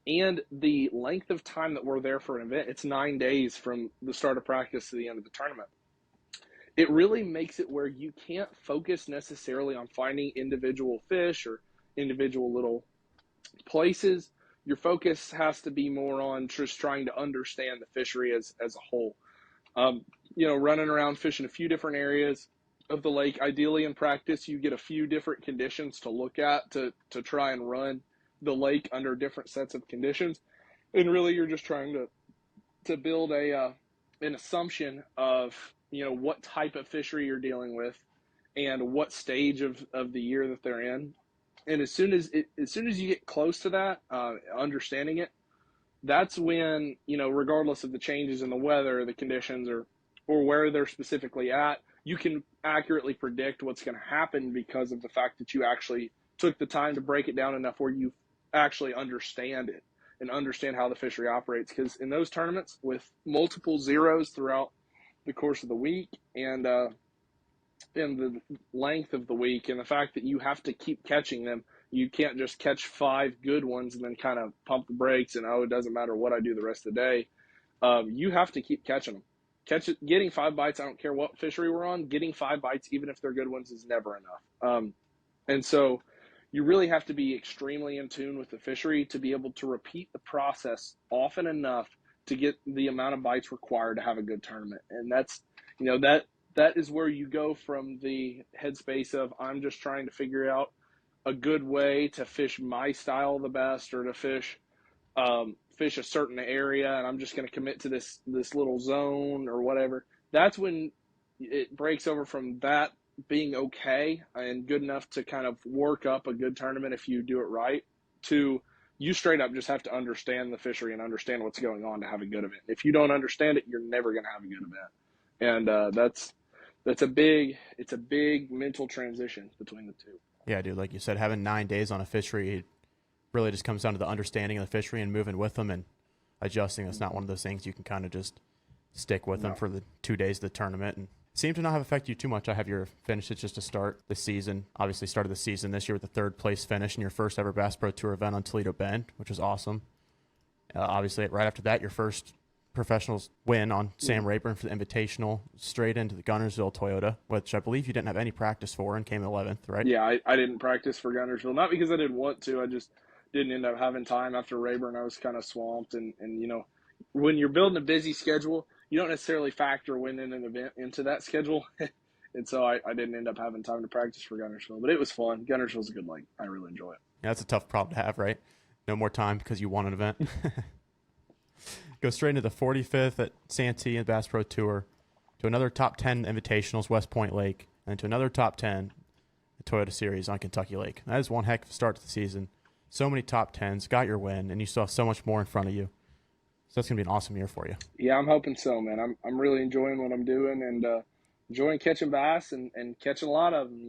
And the length of time that we're there for an event, it's 9 days from the start of practice to the end of the tournament. It really makes it where you can't focus necessarily on finding individual fish or individual little places. Your focus has to be more on just trying to understand the fishery as a whole. Running around fishing a few different areas of the lake. Ideally in practice, you get a few different conditions to look at to try and run the lake under different sets of conditions. And really you're just trying to build an assumption of, what type of fishery you're dealing with and what stage of the year that they're in. And as soon as you get close to that, understanding it, that's when, regardless of the changes in the weather, the conditions, or where they're specifically at, you can accurately predict what's going to happen because of the fact that you actually took the time to break it down enough where you actually understand it and understand how the fishery operates. Because in those tournaments with multiple zeros throughout the course of the week and in the length of the week, and the fact that you have to keep catching them, you can't just catch 5 good ones and then kind of pump the brakes and, it doesn't matter what I do the rest of the day. You have to keep catching them. Getting 5 bites, I don't care what fishery we're on, getting 5 bites, even if they're good ones, is never enough. And so you really have to be extremely in tune with the fishery to be able to repeat the process often enough to get the amount of bites required to have a good tournament. And that's, that is where you go from the headspace of I'm just trying to figure out a good way to fish my style the best, or to fish a certain area, and I'm just going to commit to this little zone or whatever. That's when it breaks over from that being okay and good enough to kind of work up a good tournament if you do it right, to you straight up just have to understand the fishery and understand what's going on to have a good event. If you don't understand it, you're never going to have a good event. And that's a big mental transition between the two. Yeah, dude, like you said, having 9 days on a fishery, it really just comes down to the understanding of the fishery and moving with them and adjusting. It's not one of those things you can kind of just stick with them for the 2 days of the tournament. And it seemed to not have affected you too much. I have your finishes just to start the season. Obviously started the season this year with the 3rd place finish in your first ever Bass Pro Tour event on Toledo Bend, which was awesome. Obviously, right after that, your first professionals win on Sam Rayburn for the Invitational, straight into the Gunnersville Toyota, which I believe you didn't have any practice for and came 11th, right? Yeah, I didn't practice for Gunnersville, not because I didn't want to. I just didn't end up having time after Rayburn. I was kind of swamped, and when you're building a busy schedule, you don't necessarily factor winning an event into that schedule. And so I didn't end up having time to practice for Gunnersville, but it was fun. Gunnersville's a good lake. I really enjoy it. Yeah, that's a tough problem to have, right? No more time because you won an event. Go straight into the 45th at Santee and Bass Pro Tour, to another top 10 Invitationals, West Point Lake, and to another top 10 the Toyota Series on Kentucky Lake. That is one heck of a start to the season. So many top 10s, got your win, and you still have so much more in front of you. So that's going to be an awesome year for you. Yeah, I'm hoping so, man. I'm really enjoying what I'm doing, and enjoying catching bass and catching a lot of them.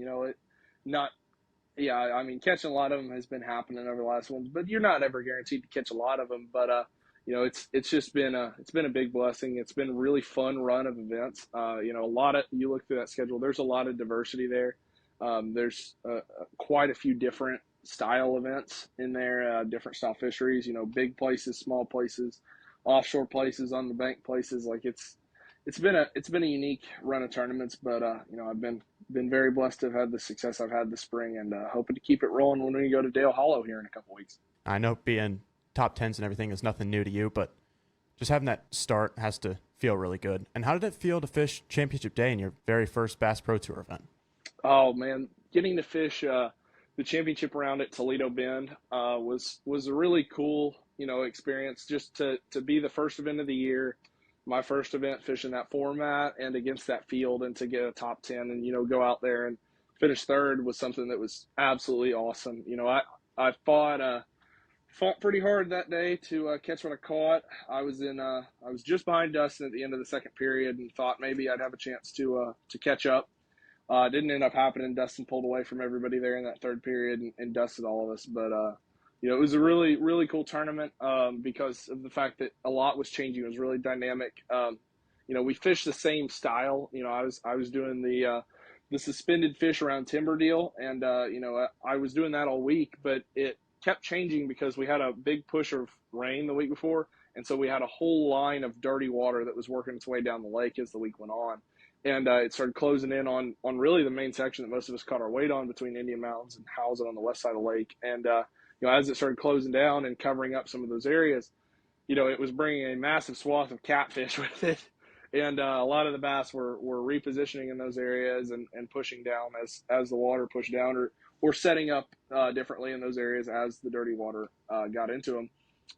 Catching a lot of them has been happening over the last ones, but you're not ever guaranteed to catch a lot of them. But it's just been a big blessing. It's been a really fun run of events. You look through that schedule, there's a lot of diversity there. There's quite a few different style events in there, different style fisheries, big places, small places, offshore places, on the bank places. Like it's been a unique run of tournaments, but I've been very blessed to have had the success I've had this spring, and hoping to keep it rolling when we go to Dale Hollow here in a couple weeks. I know being top 10s and everything is nothing new to you, but just having that start has to feel really good. And how did it feel to fish Championship Day in your very first Bass Pro Tour event? Oh man, getting to fish the championship round at Toledo Bend was a really cool experience, just to be the first event of the year, my first event fishing that format and against that field, and to get a top 10 and, go out there and finish third was something that was absolutely awesome. I fought pretty hard that day to catch what I caught. I was just behind Dustin at the end of the second period and thought maybe I'd have a chance to catch up. Didn't end up happening. Dustin pulled away from everybody there in that third period and dusted all of us. But it was a really, really cool tournament because of the fact that a lot was changing. It was really dynamic. We fished the same style. I was doing the suspended fish around timber deal, and I was doing that all week, but it kept changing because we had a big push of rain the week before, and so we had a whole line of dirty water that was working its way down the lake as the week went on. And it started closing in on really the main section that most of us caught our weight on between Indian Mountains and Howsett on the west side of the lake. And as it started closing down and covering up some of those areas, it was bringing a massive swath of catfish with it. And a lot of the bass were repositioning in those areas and pushing down as the water pushed down, or setting up differently in those areas as the dirty water got into them.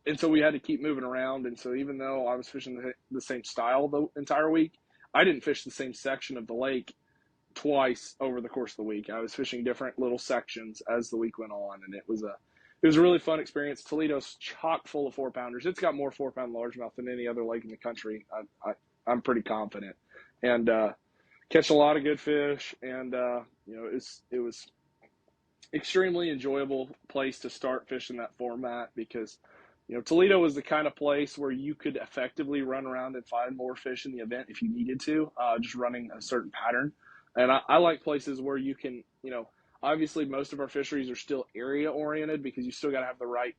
And so we had to keep moving around. And so even though I was fishing the same style the entire week, I didn't fish the same section of the lake twice over the course of the week. I was fishing different little sections as the week went on, and it was a really fun experience. Toledo's chock full of 4-pounders. It's got more 4-pound largemouth than any other lake in the country. I'm pretty confident, and catch a lot of good fish. And it was extremely enjoyable place to start fishing that format because Toledo was the kind of place where you could effectively run around and find more fish in the event if you needed to, just running a certain pattern. And I like places where you can, obviously most of our fisheries are still area oriented because you still got to have the right,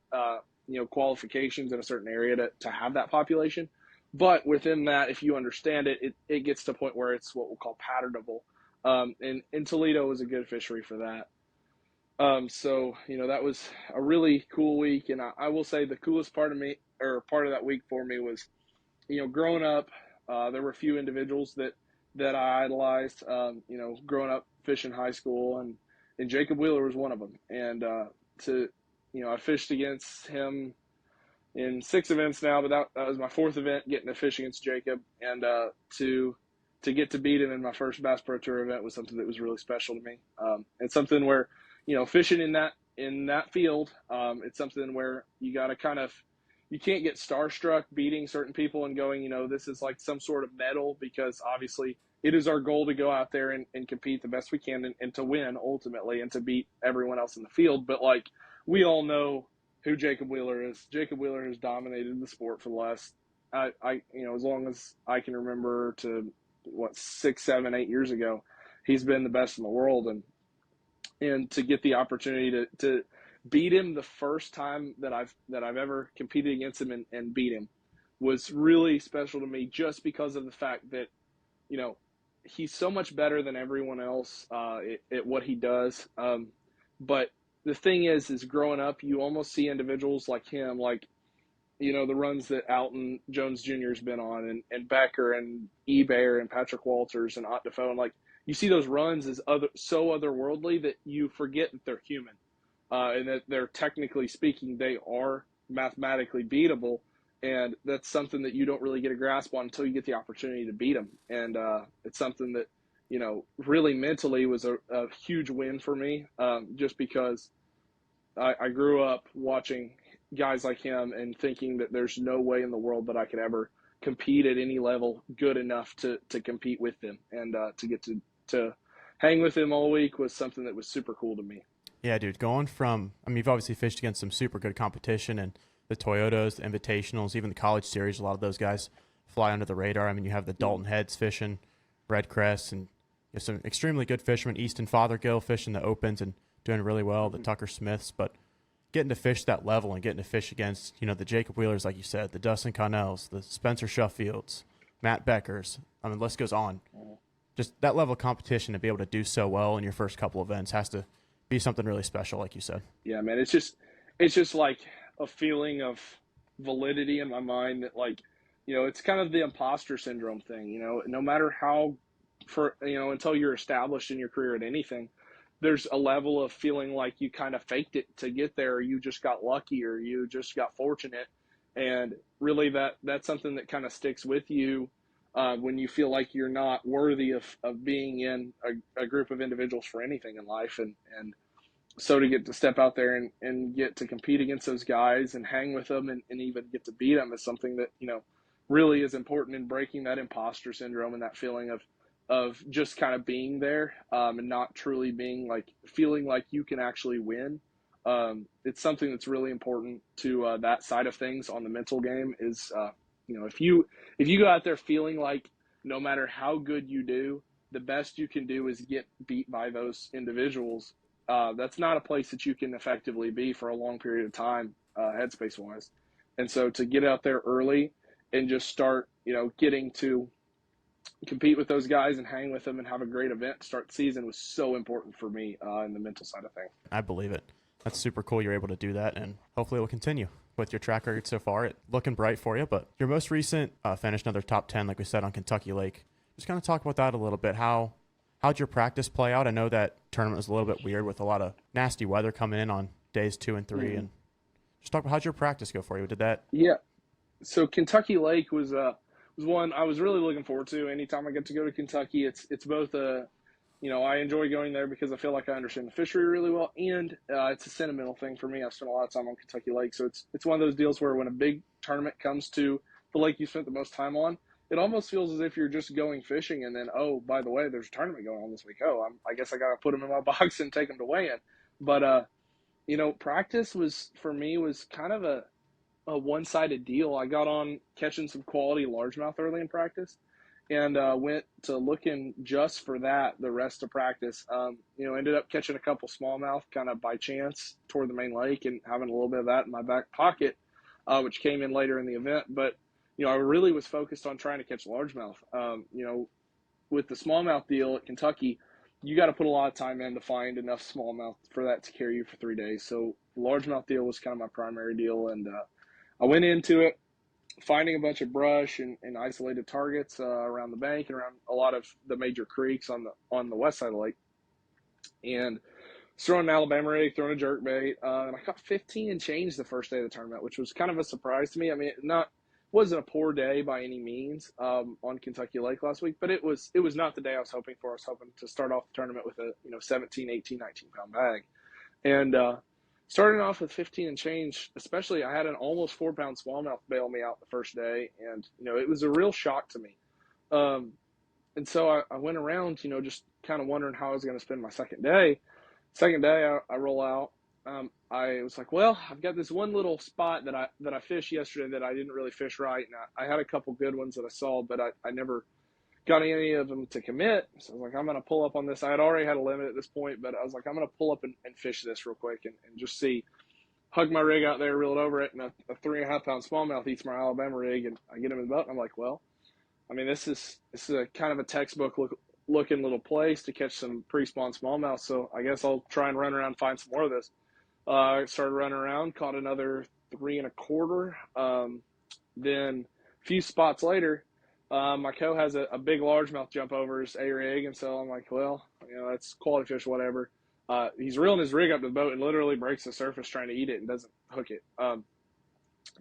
qualifications in a certain area to have that population. But within that, if you understand it, it gets to a point where it's what we'll call patternable. And Toledo was a good fishery for that. So that was a really cool week, and I will say the coolest part of that week for me was, growing up, there were a few individuals that I idolized, growing up fishing high school, and Jacob Wheeler was one of them. And I fished against him in 6 events now, but that was my 4th event getting to fish against Jacob, and to get to beat him in my first Bass Pro Tour event was something that was really special to me. And something where fishing in that field, it's something where you got to you can't get starstruck beating certain people and going, this is like some sort of medal, because obviously it is our goal to go out there and compete the best we can and to win ultimately and to beat everyone else in the field. But like, we all know who Jacob Wheeler is. Jacob Wheeler has dominated the sport for the last, as long as I can remember, to 6, 7, 8 years ago, he's been the best in the world. And to get the opportunity to beat him the first time that I've ever competed against him and beat him was really special to me, just because of the fact that, he's so much better than everyone else at what he does. But the thing is growing up, you almost see individuals like him, like, the runs that Alton Jones Jr. has been on, and Becker and Eber and Patrick Walters and Ott Defoe, and like, you see those runs as so otherworldly that you forget that they're human, and that they're, technically speaking, they are mathematically beatable. And that's something that you don't really get a grasp on until you get the opportunity to beat them. And it's something that, really mentally was a huge win for me, just because I grew up watching guys like him and thinking that there's no way in the world that I could ever compete at any level good enough to compete with them. And to get to hang with him all week was something that was super cool to me. Yeah, dude, you've obviously fished against some super good competition, and the Toyotas, the Invitationals, even the College Series, a lot of those guys fly under the radar. I mean, you have the Dalton Heads fishing, Red Crest, and some extremely good fishermen, Easton Fothergill fishing the Opens and doing really well, the Tucker Smiths. But getting to fish that level and getting to fish against, the Jacob Wheelers, like you said, the Dustin Connells, the Spencer Shuffields, Matt Beckers, the list goes on. Just that level of competition, to be able to do so well in your first couple events has to be something really special, like you said. Yeah, man, it's just like a feeling of validity in my mind that, like, it's kind of the imposter syndrome thing. No matter how, until you're established in your career at anything, there's a level of feeling like you kind of faked it to get there, or you just got lucky, or you just got fortunate. And really that's something that kind of sticks with you when you feel like you're not worthy of being in a group of individuals for anything in life. And so to get to step out there and get to compete against those guys and hang with them and even get to beat them is something that, really is important in breaking that imposter syndrome and that feeling of just kind of being there and not truly being like feeling like you can actually win. It's something that's really important to that side of things on the mental game is, if you go out there feeling like no matter how good you do, the best you can do is get beat by those individuals. That's not a place that you can effectively be for a long period of time, headspace wise. And so to get out there early and just start, getting to compete with those guys and hang with them and have a great event to start the season was so important for me in the mental side of things. I believe it. That's super cool you're able to do that, and hopefully it will continue with your track record so far. It's looking bright for you, but your most recent finish, another top 10, like we said, on Kentucky Lake. Just kind of talk about that a little bit. How'd your practice play out? I know that tournament was a little bit weird with a lot of nasty weather coming in on days 2 and 3, and just talk about how'd your practice go for you? Did that? Yeah. So Kentucky Lake was one I was really looking forward to. Anytime I get to go to Kentucky, it's both I enjoy going there because I feel like I understand the fishery really well, and it's a sentimental thing for me. I've spent a lot of time on Kentucky Lake, so it's one of those deals where when a big tournament comes to the lake you spent the most time on, it almost feels as if you're just going fishing, and then, oh, by the way, there's a tournament going on this week. Oh, I guess I got to put them in my box and take them to weigh in. But practice for me was kind of a one-sided deal. I got on catching some quality largemouth early in practice and went to looking just for that the rest of practice. Ended up catching a couple smallmouth kind of by chance toward the main lake and having a little bit of that in my back pocket, which came in later in the event. But, I really was focused on trying to catch largemouth. With the smallmouth deal at Kentucky, you got to put a lot of time in to find enough smallmouth for that to carry you for 3 days. So largemouth deal was kind of my primary deal. And I went into it finding a bunch of brush and isolated targets around the bank and around a lot of the major creeks on the west side of the lake, and throwing an Alabama rig, throwing a jerkbait, and I caught 15 and change the first day of the tournament, which was kind of a surprise to me. I mean, wasn't a poor day by any means on Kentucky Lake last week, but it was not the day I was hoping for. I was hoping to start off the tournament with a 17, 18, 19 pound bag, and starting off with 15 and change, especially, I had an almost 4-pound smallmouth bail me out the first day, and it was a real shock to me. And so I went around, just kind of wondering how I was going to spend my second day. Second day, I roll out. I was like, well, I've got this one little spot that I fished yesterday that I didn't really fish right, and I had a couple good ones that I saw, but I never got any of them to commit. So I was like, I'm going to pull up on this. I had already had a limit at this point, but I was like, I'm going to pull up and fish this real quick and just see. Hug my rig out there, reel it over it, and a 3.5-pound smallmouth eats my Alabama rig, and I get him in the boat, and I'm like, well, I mean, this is a kind of a textbook looking little place to catch some pre-spawn smallmouth, so I guess I'll try and run around and find some more of this. I started running around, caught another 3.25. Then a few spots later, my co has a big largemouth jump over his A rig, and so I'm like, well, that's quality fish, whatever. He's reeling his rig up to the boat and literally breaks the surface trying to eat it and doesn't hook it.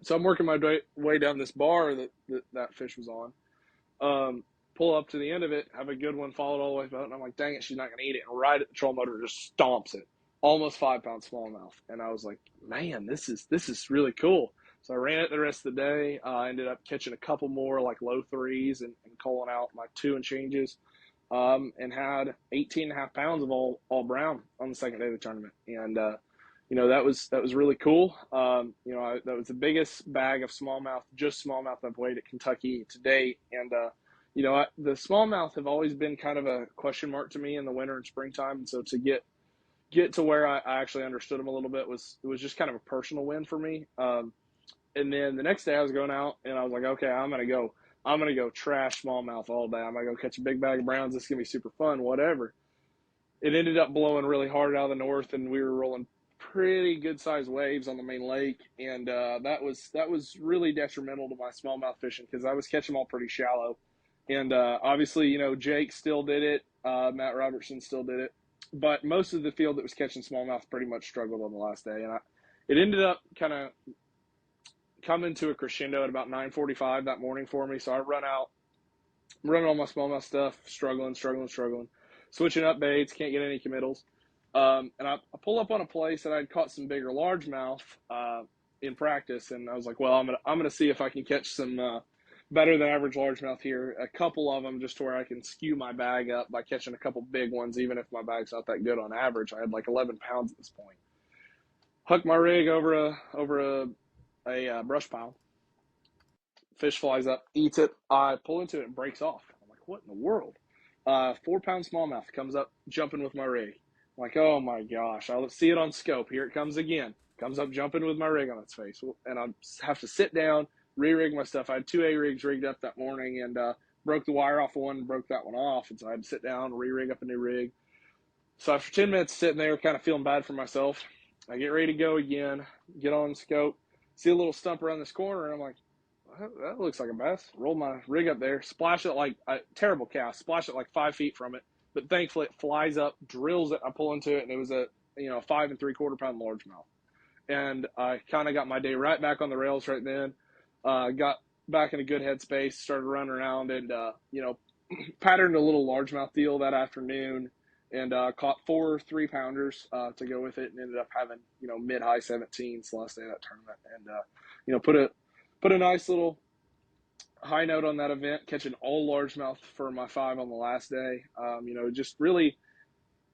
So I'm working my way down this bar that fish was on. Pull up to the end of it, have a good one, follow it all the way to the boat, and I'm like, dang it, she's not going to eat it. And right at the troll motor, just stomps it. Almost 5-pound smallmouth. And I was like, man, this is really cool. So I ran it the rest of the day. I ended up catching a couple more like low threes and calling out my 2 and changes, and had 18.5 pounds of all brown on the second day of the tournament. And, that was really cool. That was the biggest bag of smallmouth, just smallmouth I've weighed at Kentucky to date. And, the smallmouth have always been kind of a question mark to me in the winter and springtime. And so to get to where I actually understood them a little bit it was just kind of a personal win for me. And then the next day I was going out and I was like, okay, I'm gonna go trash smallmouth all day. I'm gonna go catch a big bag of browns. This is gonna be super fun, whatever. It ended up blowing really hard out of the north, and we were rolling pretty good sized waves on the main lake, and that was really detrimental to my smallmouth fishing because I was catching them all pretty shallow. And obviously, Jake still did it, Matt Robertson still did it, but most of the field that was catching smallmouth pretty much struggled on the last day, and it ended up kind of coming to a crescendo at about 9:45 that morning for me. So I run out, running all my smallmouth stuff, struggling, switching up baits, can't get any committals. And I pull up on a place that I'd caught some bigger largemouth in practice, and I was like, well, I'm gonna see if I can catch some better than average largemouth here. A couple of them just to where I can skew my bag up by catching a couple big ones, even if my bag's not that good on average. I had like 11 pounds at this point. Huck my rig over a brush pile. Fish flies up, eats it. I pull into it and breaks off. I'm like, what in the world? 4 pound smallmouth comes up, jumping with my rig. I'm like, oh my gosh! I see it on scope. Here it comes again. Comes up, jumping with my rig on its face, and I have to sit down, re-rig my stuff. I had 2 A rigs rigged up that morning, and broke the wire off of one, and broke that one off, and so I had to sit down, re-rig up a new rig. So after 10 minutes sitting there, kind of feeling bad for myself, I get ready to go again. Get on scope, see a little stump around this corner, and I'm like, that looks like a bass. Roll my rig up there, splash it like a terrible cast, splash it like 5 feet from it. But thankfully it flies up, drills it. I pull into it, and it was a 5 3/4 pound largemouth. And I kind of got my day right back on the rails right then. Got back in a good headspace, started running around, and patterned a little largemouth deal that afternoon, and caught 4 3-pounders to go with it, and ended up having mid high 17s last day of that tournament, and put a nice little high note on that event, catching all largemouth for my 5 on the last day. Just really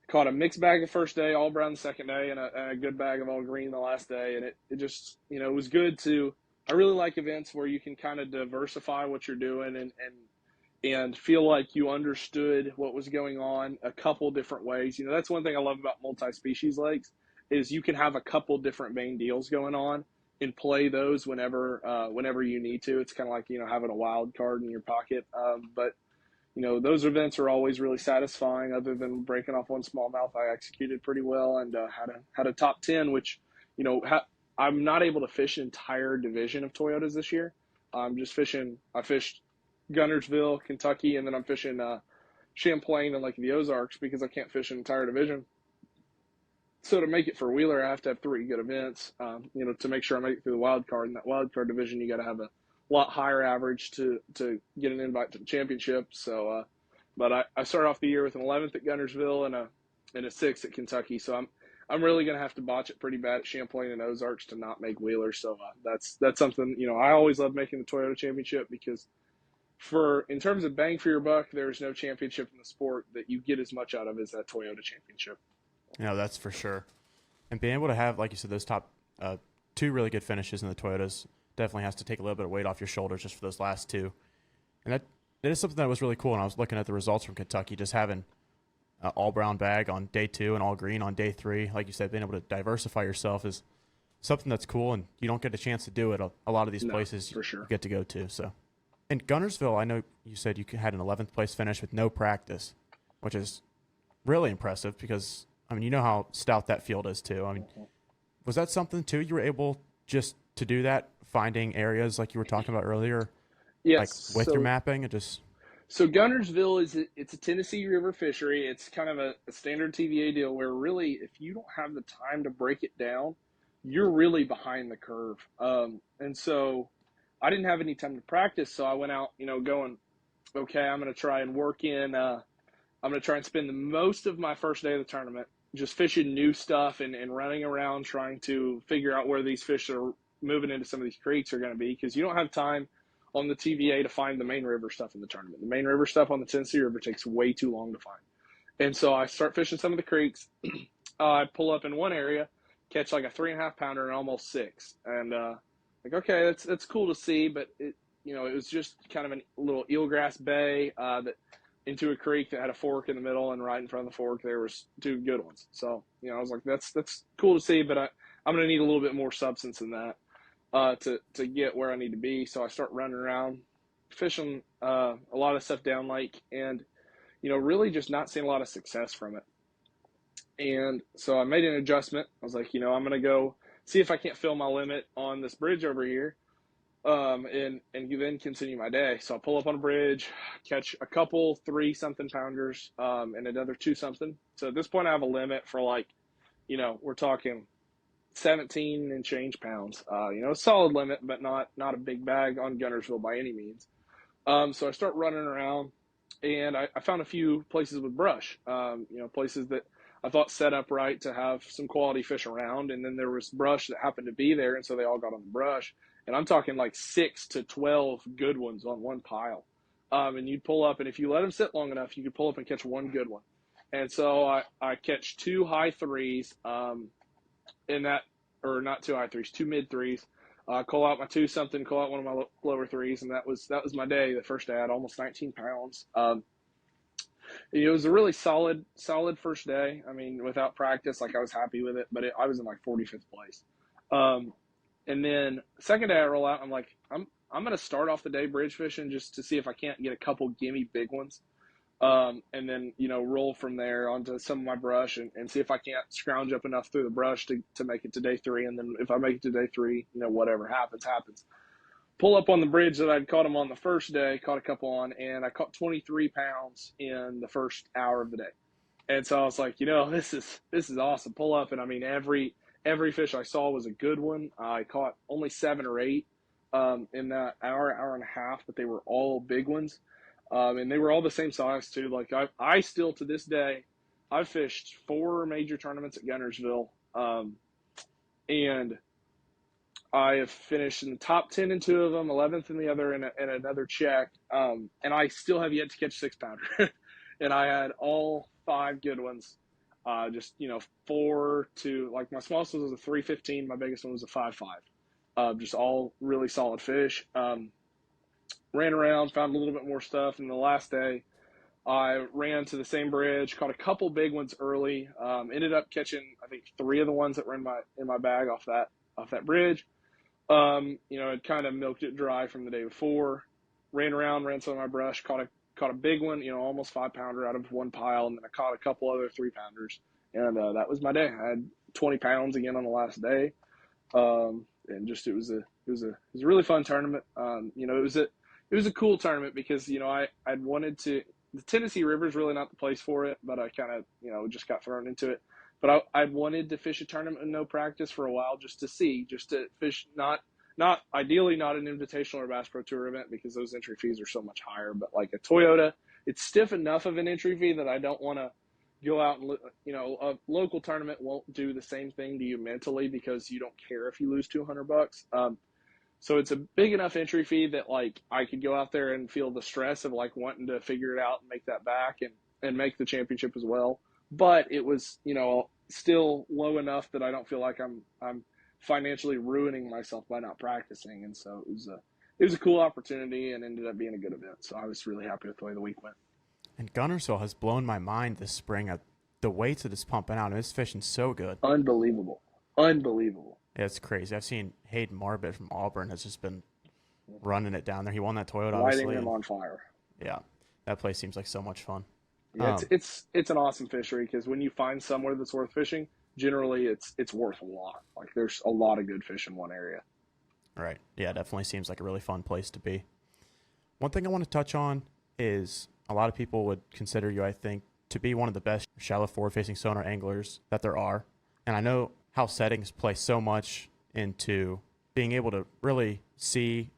caught a mixed bag the first day, all brown the second day, and a good bag of all green the last day. And it just, it was good to, I really like events where you can kind of diversify what you're doing and feel like you understood what was going on a couple different ways. That's one thing I love about multi-species lakes is you can have a couple different main deals going on and play those whenever you need to. It's kind of like, having a wild card in your pocket. But those events are always really satisfying. Other than breaking off one smallmouth, I executed pretty well and had a top 10, which, I'm not able to fish an entire division of Toyotas this year. I'm just fishing. I fished Guntersville, Kentucky, and then I'm fishing Champlain and Lake of the Ozarks because I can't fish an entire division. So to make it for Wheeler, I have to have 3 good events, to make sure I make it through the wild card. In that wild card division, you got to have a lot higher average to get an invite to the championship. So, but I started off the year with an 11th at Guntersville and a 6th at Kentucky. So I'm really going to have to botch it pretty bad at Champlain and Ozarks to not make Wheeler. So that's something, I always love making the Toyota Championship because in terms of bang for your buck, there's no championship in the sport that you get as much out of as that Toyota Championship. That's for sure. And being able to have, like you said, those top 2 really good finishes in the Toyotas definitely has to take a little bit of weight off your shoulders just for those last 2. And that is something that was really cool. And I was looking at the results from Kentucky, just having an all brown bag on day 2 and all green on day 3. Like you said, being able to diversify yourself is something that's cool, and you don't get a chance to do it a lot of these places for sure. You get to go to. So in Guntersville, I know you said you had an 11th place finish with no practice, which is really impressive because you know how stout that field is too. Was that something too you were able just to do that, finding areas like you were talking about earlier? Yes. Like with your mapping and just. So Guntersville it's a Tennessee River fishery. It's kind of a standard TVA deal where really if you don't have the time to break it down, you're really behind the curve. And so I didn't have any time to practice. So I went out, going, okay, I'm going to try and work in, I'm going to try and spend the most of my first day of the tournament just fishing new stuff and running around trying to figure out where these fish are moving into some of these creeks are going to be, because you don't have time on the TVA to find the main river stuff in the tournament. The main river stuff on the Tennessee River takes way too long to find. And so I start fishing some of the creeks. I pull up in one area, catch like a 3.5 pounder and almost 6. And okay, that's cool to see, but it was just kind of a little eelgrass bay that into a creek that had a fork in the middle, and right in front of the fork there was 2 good ones. So I was like, that's cool to see, but I'm going to need a little bit more substance than that to get where I need to be. So I start running around fishing a lot of stuff down lake, and really just not seeing a lot of success from it. And so I made an adjustment. I was like, I'm going to go see if I can't fill my limit on this bridge over here. And then continue my day. So I pull up on a bridge, catch a couple 3-something pounders, and another 2-something. So at this point I have a limit for we're talking 17 and change pounds. Solid limit, but not a big bag on Gunnersville by any means. So I start running around, and I found a few places with brush. Places that I thought set up right to have some quality fish around, and then there was brush that happened to be there, and so they all got on the brush. And I'm talking like 6 to 12 good ones on one pile. And you'd pull up, and if you let them sit long enough, you could pull up and catch one good one. And so I catch two high threes, in that, or not two high threes, two mid threes. Call out my two something, call out one of my lower threes, and that was my day. The first day I had almost 19 pounds. It was a really solid first day. I mean, without practice, like I was happy with it, but I was in like 45th place. And then second day I roll out, I'm like, I'm gonna start off the day bridge fishing just to see if I can't get a couple gimme big ones. And then, roll from there onto some of my brush and see if I can't scrounge up enough through the brush to make it to day 3. And then if I make it to day 3, whatever happens. Pull up on the bridge that I'd caught them on the first day, caught a couple on, and I caught 23 pounds in the first hour of the day. And so I was like, this is awesome. Pull up, and I mean, every fish I saw was a good one. I caught only 7 or 8 in that hour and a half, but they were all big ones. And they were all the same size too. Like I still to this day, I've fished 4 major tournaments at Gunnersville, and I have finished in the top 10 in 2 of them, 11th in the other, and another check. And I still have yet to catch 6-pounder. And I had all 5 good ones. Just 4 to, like, my smallest one was a 315, my biggest one was a 5.5. Just all really solid fish. Ran around, found a little bit more stuff, and the last day I ran to the same bridge, caught a couple big ones early. Ended up catching, I think, 3 of the ones that were in my bag off that bridge. I'd kind of milked it dry from the day before. Ran around, ran some of my brush, caught a big one, almost 5-pounder out of one pile, and then I caught a couple other 3-pounders, and that was my day. I had 20 pounds again on the last day, and just it was a really fun tournament. It was a cool tournament because I'd wanted to. The Tennessee River is really not the place for it, but I kind of just got thrown into it. But I'd wanted to fish a tournament with no practice for a while just to fish, not ideally not an invitational or Bass Pro Tour event because those entry fees are so much higher. But like a Toyota, it's stiff enough of an entry fee that I don't want to go out and a local tournament won't do the same thing to you mentally because you don't care if you lose $200. So it's a big enough entry fee that like I could go out there and feel the stress of like wanting to figure it out and make that back and make the championship as well. But it was, still low enough that I don't feel like I'm financially ruining myself by not practicing. And so it was a cool opportunity and ended up being a good event. So I was really happy with the way the week went. And Gunnersville has blown my mind this spring. The weights that it's pumping out, and it's fishing so good. Unbelievable. Yeah, it's crazy. I've seen Hayden Marbit from Auburn has just been running it down there. He won that Toyota, obviously. Lighting them on fire. Yeah, that place seems like so much fun. Yeah, it's an awesome fishery because when you find somewhere that's worth fishing, generally it's worth a lot. Like there's a lot of good fish in one area. Right. Yeah, definitely seems like a really fun place to be. One thing I want to touch on is a lot of people would consider you, I think, to be one of the best shallow forward-facing sonar anglers that there are. And I know how settings play so much into being able to really see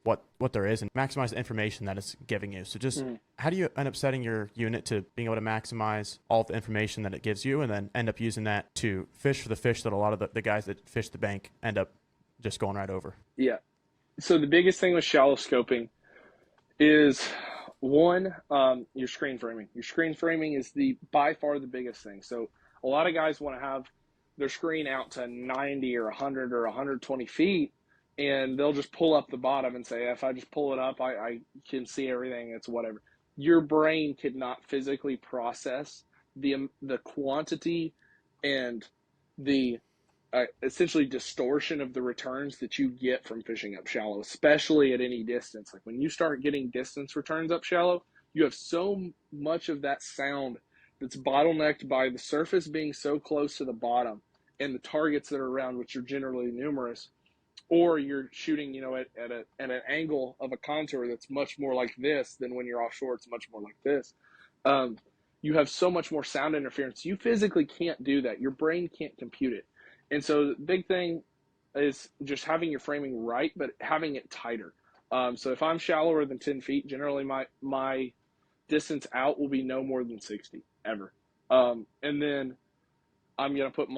what there is and maximize the information that it's giving you. So just how do you end up setting your unit to being able to maximize all the information that it gives you and then end up using that to fish for the fish that a lot of the guys that fish the bank end up just going right over? Yeah. So the biggest thing with shallow scoping is one, your screen framing. Your screen framing is by far the biggest thing. So a lot of guys want to have their screen out to 90 or 100 or 120 feet, and they'll just pull up the bottom and say, if I just pull it up, I can see everything. It's whatever. Your brain could not physically process the quantity and the essentially distortion of the returns that you get from fishing up shallow, especially at any distance. Like when you start getting distance returns up shallow, you have so much of that sound that's bottlenecked by the surface being so close to the bottom and the targets that are around, which are generally numerous, or you're shooting, at an angle of a contour that's much more like this than when you're offshore. It's much more like this. You have so much more sound interference. You physically can't do that. Your brain can't compute it. And so the big thing is just having your framing right, but having it tighter. So if I'm shallower than 10 feet, generally my distance out will be no more than 60 ever. And then I'm gonna put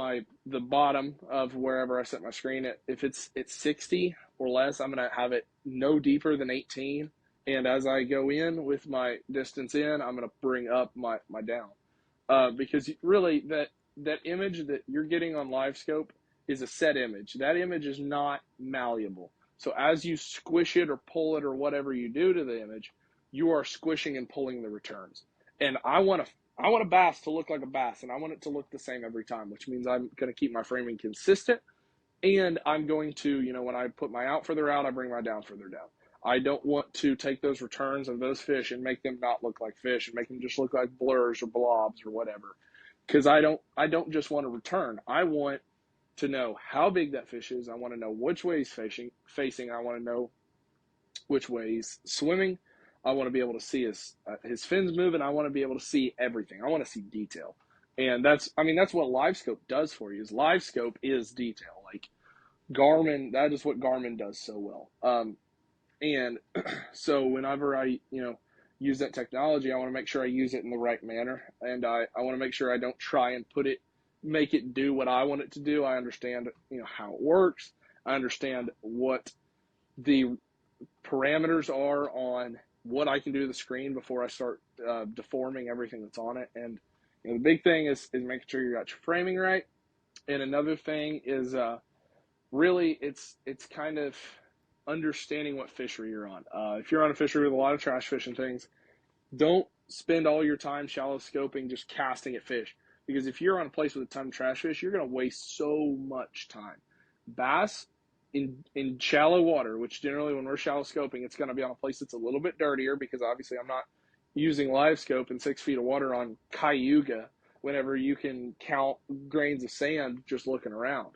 the bottom of wherever I set my screen at. If it's 60 or less, I'm gonna have it no deeper than 18. And as I go in with my distance in, I'm gonna bring up my down. Because really that image that you're getting on livescope is a set image. That image is not malleable. So as you squish it or pull it or whatever you do to the image, you are squishing and pulling the returns. And I want a bass to look like a bass, and I want it to look the same every time, which means I'm going to keep my framing consistent. And I'm going to, when I put my out further out, I bring my down further down. I don't want to take those returns of those fish and make them not look like fish and make them just look like blurs or blobs or whatever. Because I don't just want to return. I want to know how big that fish is. I want to know which way he's facing. I want to know which way he's swimming. I want to be able to see his fins moving. I want to be able to see everything. I want to see detail. And that's what livescope does for you. Is livescope is detail. Like Garmin, that is what Garmin does so well. And so whenever I, use that technology, I want to make sure I use it in the right manner. And I want to make sure I don't try and make it do what I want it to do. I understand, how it works. I understand what the parameters are on what I can do to the screen before I start deforming everything that's on it. And the big thing is making sure you got your framing right. And another thing is really it's kind of understanding what fishery you're on. If you're on a fishery with a lot of trash fish and things, don't spend all your time shallow scoping just casting at fish. Because if you're on a place with a ton of trash fish, you're going to waste so much time. Bass in shallow water, which generally when we're shallow scoping, it's going to be on a place that's a little bit dirtier, because obviously I'm not using live scope in 6 feet of water on Cayuga whenever you can count grains of sand just looking around.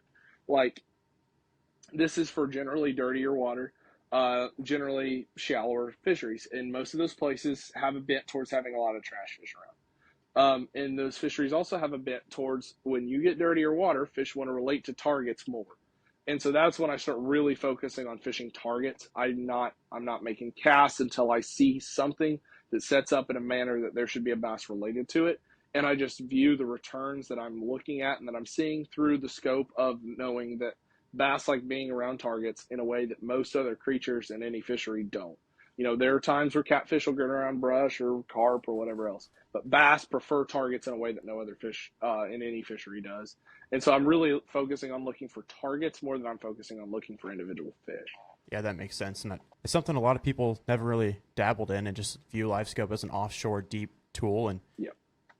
Like, this is for generally dirtier water, generally shallower fisheries. And most of those places have a bent towards having a lot of trash fish around. And those fisheries also have a bent towards, when you get dirtier water, fish want to relate to targets more. And so that's when I start really focusing on fishing targets. I'm not making casts until I see something that sets up in a manner that there should be a bass related to it. And I just view the returns that I'm looking at and that I'm seeing through the scope of knowing that bass like being around targets in a way that most other creatures in any fishery don't. There are times where catfish will get around brush or carp or whatever else, but bass prefer targets in a way that no other fish in any fishery does. And so I'm really focusing on looking for targets more than I'm focusing on looking for individual fish. Yeah, that makes sense. And it's something a lot of people never really dabbled in and just view LiveScope as an offshore deep tool. And yep.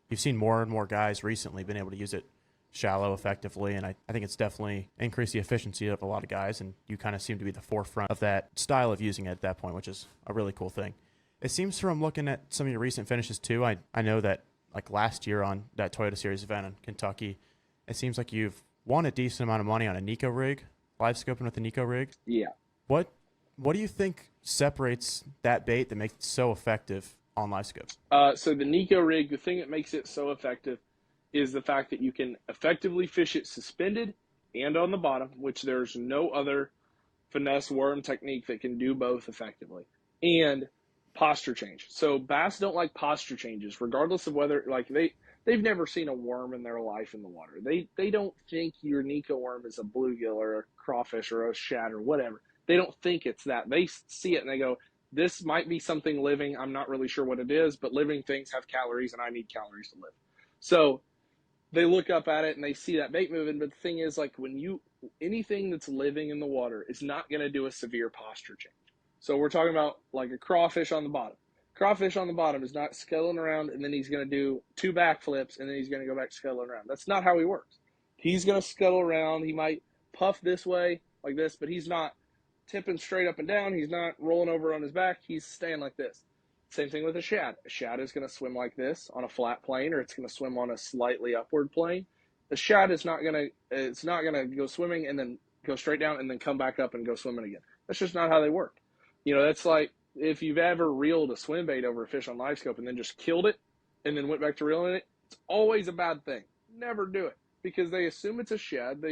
You've seen more and more guys recently been able to use it shallow effectively. And I think it's definitely increased the efficiency of a lot of guys. And you kind of seem to be the forefront of that style of using it at that point, which is a really cool thing. It seems from looking at some of your recent finishes too, I know that like last year on that Toyota Series event in Kentucky, it seems like you've won a decent amount of money on a Nico rig, live scoping with the Nico rig. Yeah. What do you think separates that bait that makes it so effective on live scope? So the Nico rig, the thing that makes it so effective is the fact that you can effectively fish it suspended and on the bottom, which there's no other finesse worm technique that can do both effectively. And posture change. So bass don't like posture changes, regardless of whether, like, they've never seen a worm in their life in the water. They don't think your Nico worm is a bluegill or a crawfish or a shad or whatever. They don't think it's that. They see it and they go, this might be something living. I'm not really sure what it is, but living things have calories and I need calories to live. So they look up at it and they see that bait moving. But the thing is, like, anything that's living in the water is not going to do a severe posture change. So we're talking about like a crawfish on the bottom. Crawfish on the bottom is not scuttling around and then he's going to do 2 backflips and then he's going to go back scuttling around. That's not how he works. He's going to scuttle around. He might puff this way like this, but he's not tipping straight up and down. He's not rolling over on his back. He's staying like this. Same thing with a shad. A shad is going to swim like this on a flat plane, or it's going to swim on a slightly upward plane. The shad is not going to go swimming and then go straight down and then come back up and go swimming again. That's just not how they work. That's like if you've ever reeled a swim bait over a fish on live scope and then just killed it and then went back to reeling it, it's always a bad thing. Never do it, because they assume it's a shad.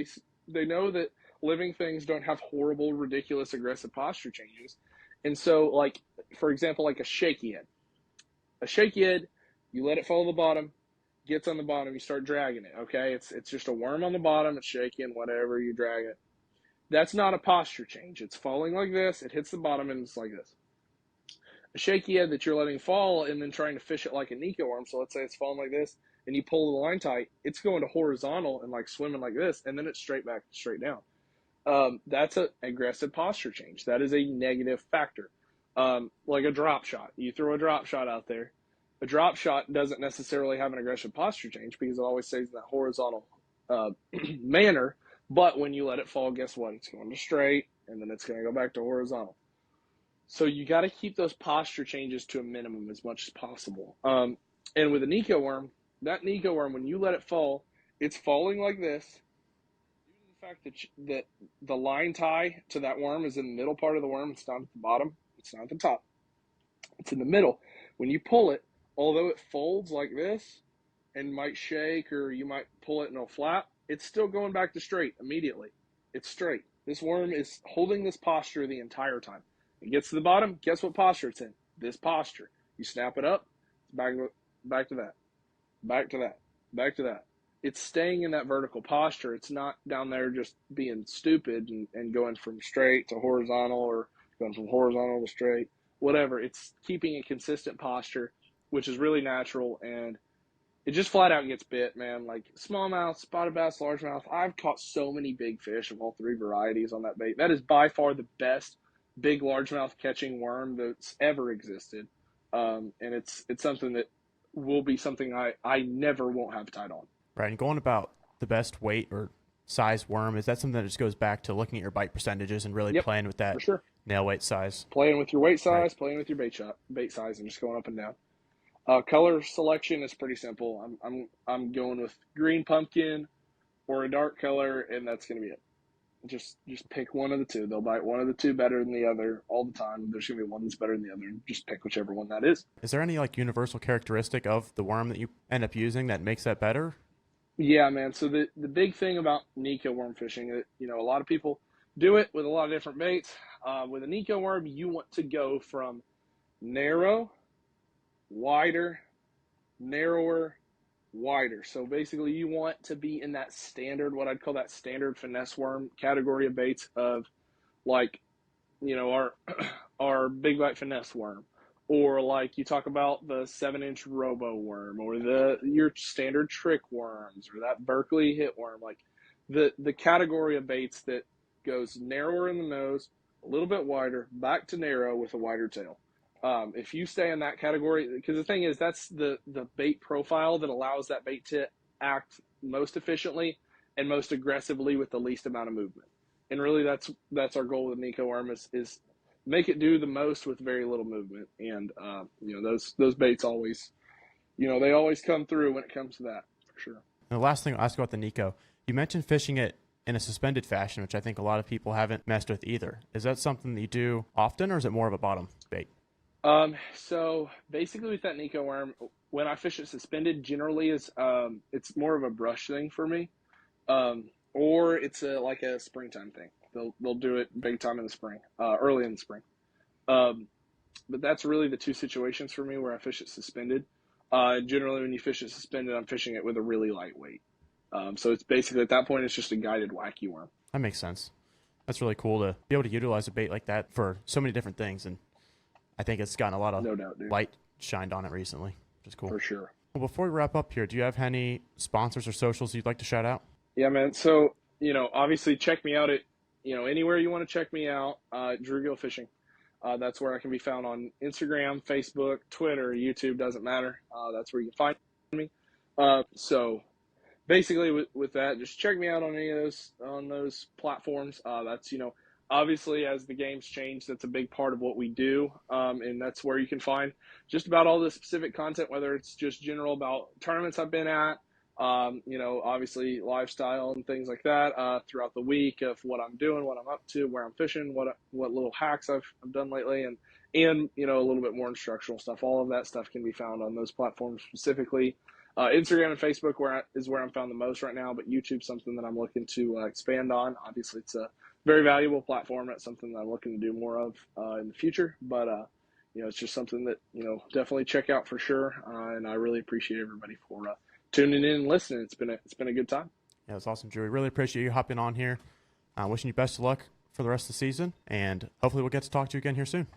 They know that living things don't have horrible, ridiculous, aggressive posture changes. And so, like, for example, like a shaky head. A shaky head, you let it fall to the bottom, gets on the bottom, you start dragging it, okay? It's just a worm on the bottom, it's shaky and whatever, you drag it. That's not a posture change. It's falling like this, it hits the bottom, and it's like this. A shaky head that you're letting fall and then trying to fish it like a Nico worm, so let's say it's falling like this, and you pull the line tight, it's going to horizontal and like swimming like this, and then it's straight back, straight down. That's an aggressive posture change. That is a negative factor. Like a drop shot. You throw a drop shot out there. A drop shot doesn't necessarily have an aggressive posture change because it always stays in that horizontal manner. But when you let it fall, guess what? It's going to straight, and then it's going to go back to horizontal. So you got to keep those posture changes to a minimum as much as possible. And with a Nico worm, that Nico worm, when you let it fall, it's falling like this. Due to the fact that the line tie to that worm is in the middle part of the worm, it's not at the bottom, it's not at the top, it's in the middle. When you pull it, although it folds like this and might shake, or you might pull it and it'll flap, it's still going back to straight immediately. It's straight. This worm is holding this posture the entire time. It gets to the bottom, guess what posture it's in? This posture. You snap it up, it's back to that, back to that, back to that. It's staying in that vertical posture. It's not down there just being stupid and going from straight to horizontal, or going from horizontal to straight, whatever. It's keeping a consistent posture, which is really natural, and it just flat out gets bit, man. Like smallmouth, spotted bass, largemouth. I've caught so many big fish of all three varieties on that bait. That is by far the best big largemouth catching worm that's ever existed. And it's something that will be something I never won't have tied on. Right. And going about the best weight or size worm, is that something that just goes back to looking at your bite percentages and really Yep, playing with for that sure. nail weight size? Playing with your weight Right. size, playing with your bait size, and just going up and down. Color selection is pretty simple. I'm going with green pumpkin or a dark color, and that's going to be it. Just pick one of the two. They'll bite one of the two better than the other all the time. There's going to be one that's better than the other. Just pick whichever one that is. Is there any like universal characteristic of the worm that you end up using that makes that better? Yeah, man. So the big thing about Nico worm fishing, a lot of people do it with a lot of different baits. With a Nico worm, you want to go from narrow, wider, narrower, wider. So basically, you want to be in that standard, what I'd call that standard finesse worm category of baits of, like, our big bite finesse worm, or like you talk about the 7-inch robo worm, or your standard trick worms, or that Berkeley hit worm, like the category of baits that goes narrower in the nose, a little bit wider, back to narrow with a wider tail. If you stay in that category, because the thing is, that's the bait profile that allows that bait to act most efficiently and most aggressively with the least amount of movement. And really, that's our goal with Nico worm is make it do the most with very little movement. And those baits always, they always come through when it comes to that, for sure. And the last thing I'll ask about the Nico, you mentioned fishing it in a suspended fashion, which I think a lot of people haven't messed with either. Is that something that you do often, or is it more of a bottom bait? So basically with that Nico worm, when I fish it suspended, generally it's more of a brush thing for me. Or it's like a springtime thing. They'll do it big time in the spring, early in the spring. But that's really the two situations for me where I fish it suspended. Generally when you fish it suspended, I'm fishing it with a really light weight. So it's basically, at that point, it's just a guided wacky worm. That makes sense. That's really cool to be able to utilize a bait like that for so many different things. And I think it's gotten a lot of No doubt, dude. light shined on it recently, which is cool. For sure. Well, before we wrap up here, do you have any sponsors or socials you'd like to shout out? Yeah, man. So, obviously check me out at, anywhere you want to check me out, Drew Gill Fishing. That's where I can be found on Instagram, Facebook, Twitter, YouTube, doesn't matter. That's where you can find me. So basically with that, just check me out on any of those platforms. That's, obviously as the game's changed, that's a big part of what we do. And that's where you can find just about all the specific content, whether it's just general about tournaments I've been at, obviously lifestyle and things like that, throughout the week of what I'm doing, what I'm up to, where I'm fishing, what little hacks I've done lately, and a little bit more instructional stuff. All of that stuff can be found on those platforms specifically. Instagram and Facebook is where I'm found the most right now, but YouTube's something that I'm looking to expand on. Obviously, it's a very valuable platform. It's something that I'm looking to do more of in the future, but it's just something that definitely check out for sure. And I really appreciate everybody for tuning in and listening. It's been a good time. Yeah, it's awesome, Drew. We really appreciate you hopping on here. Wishing you best of luck for the rest of the season, and hopefully we'll get to talk to you again here soon.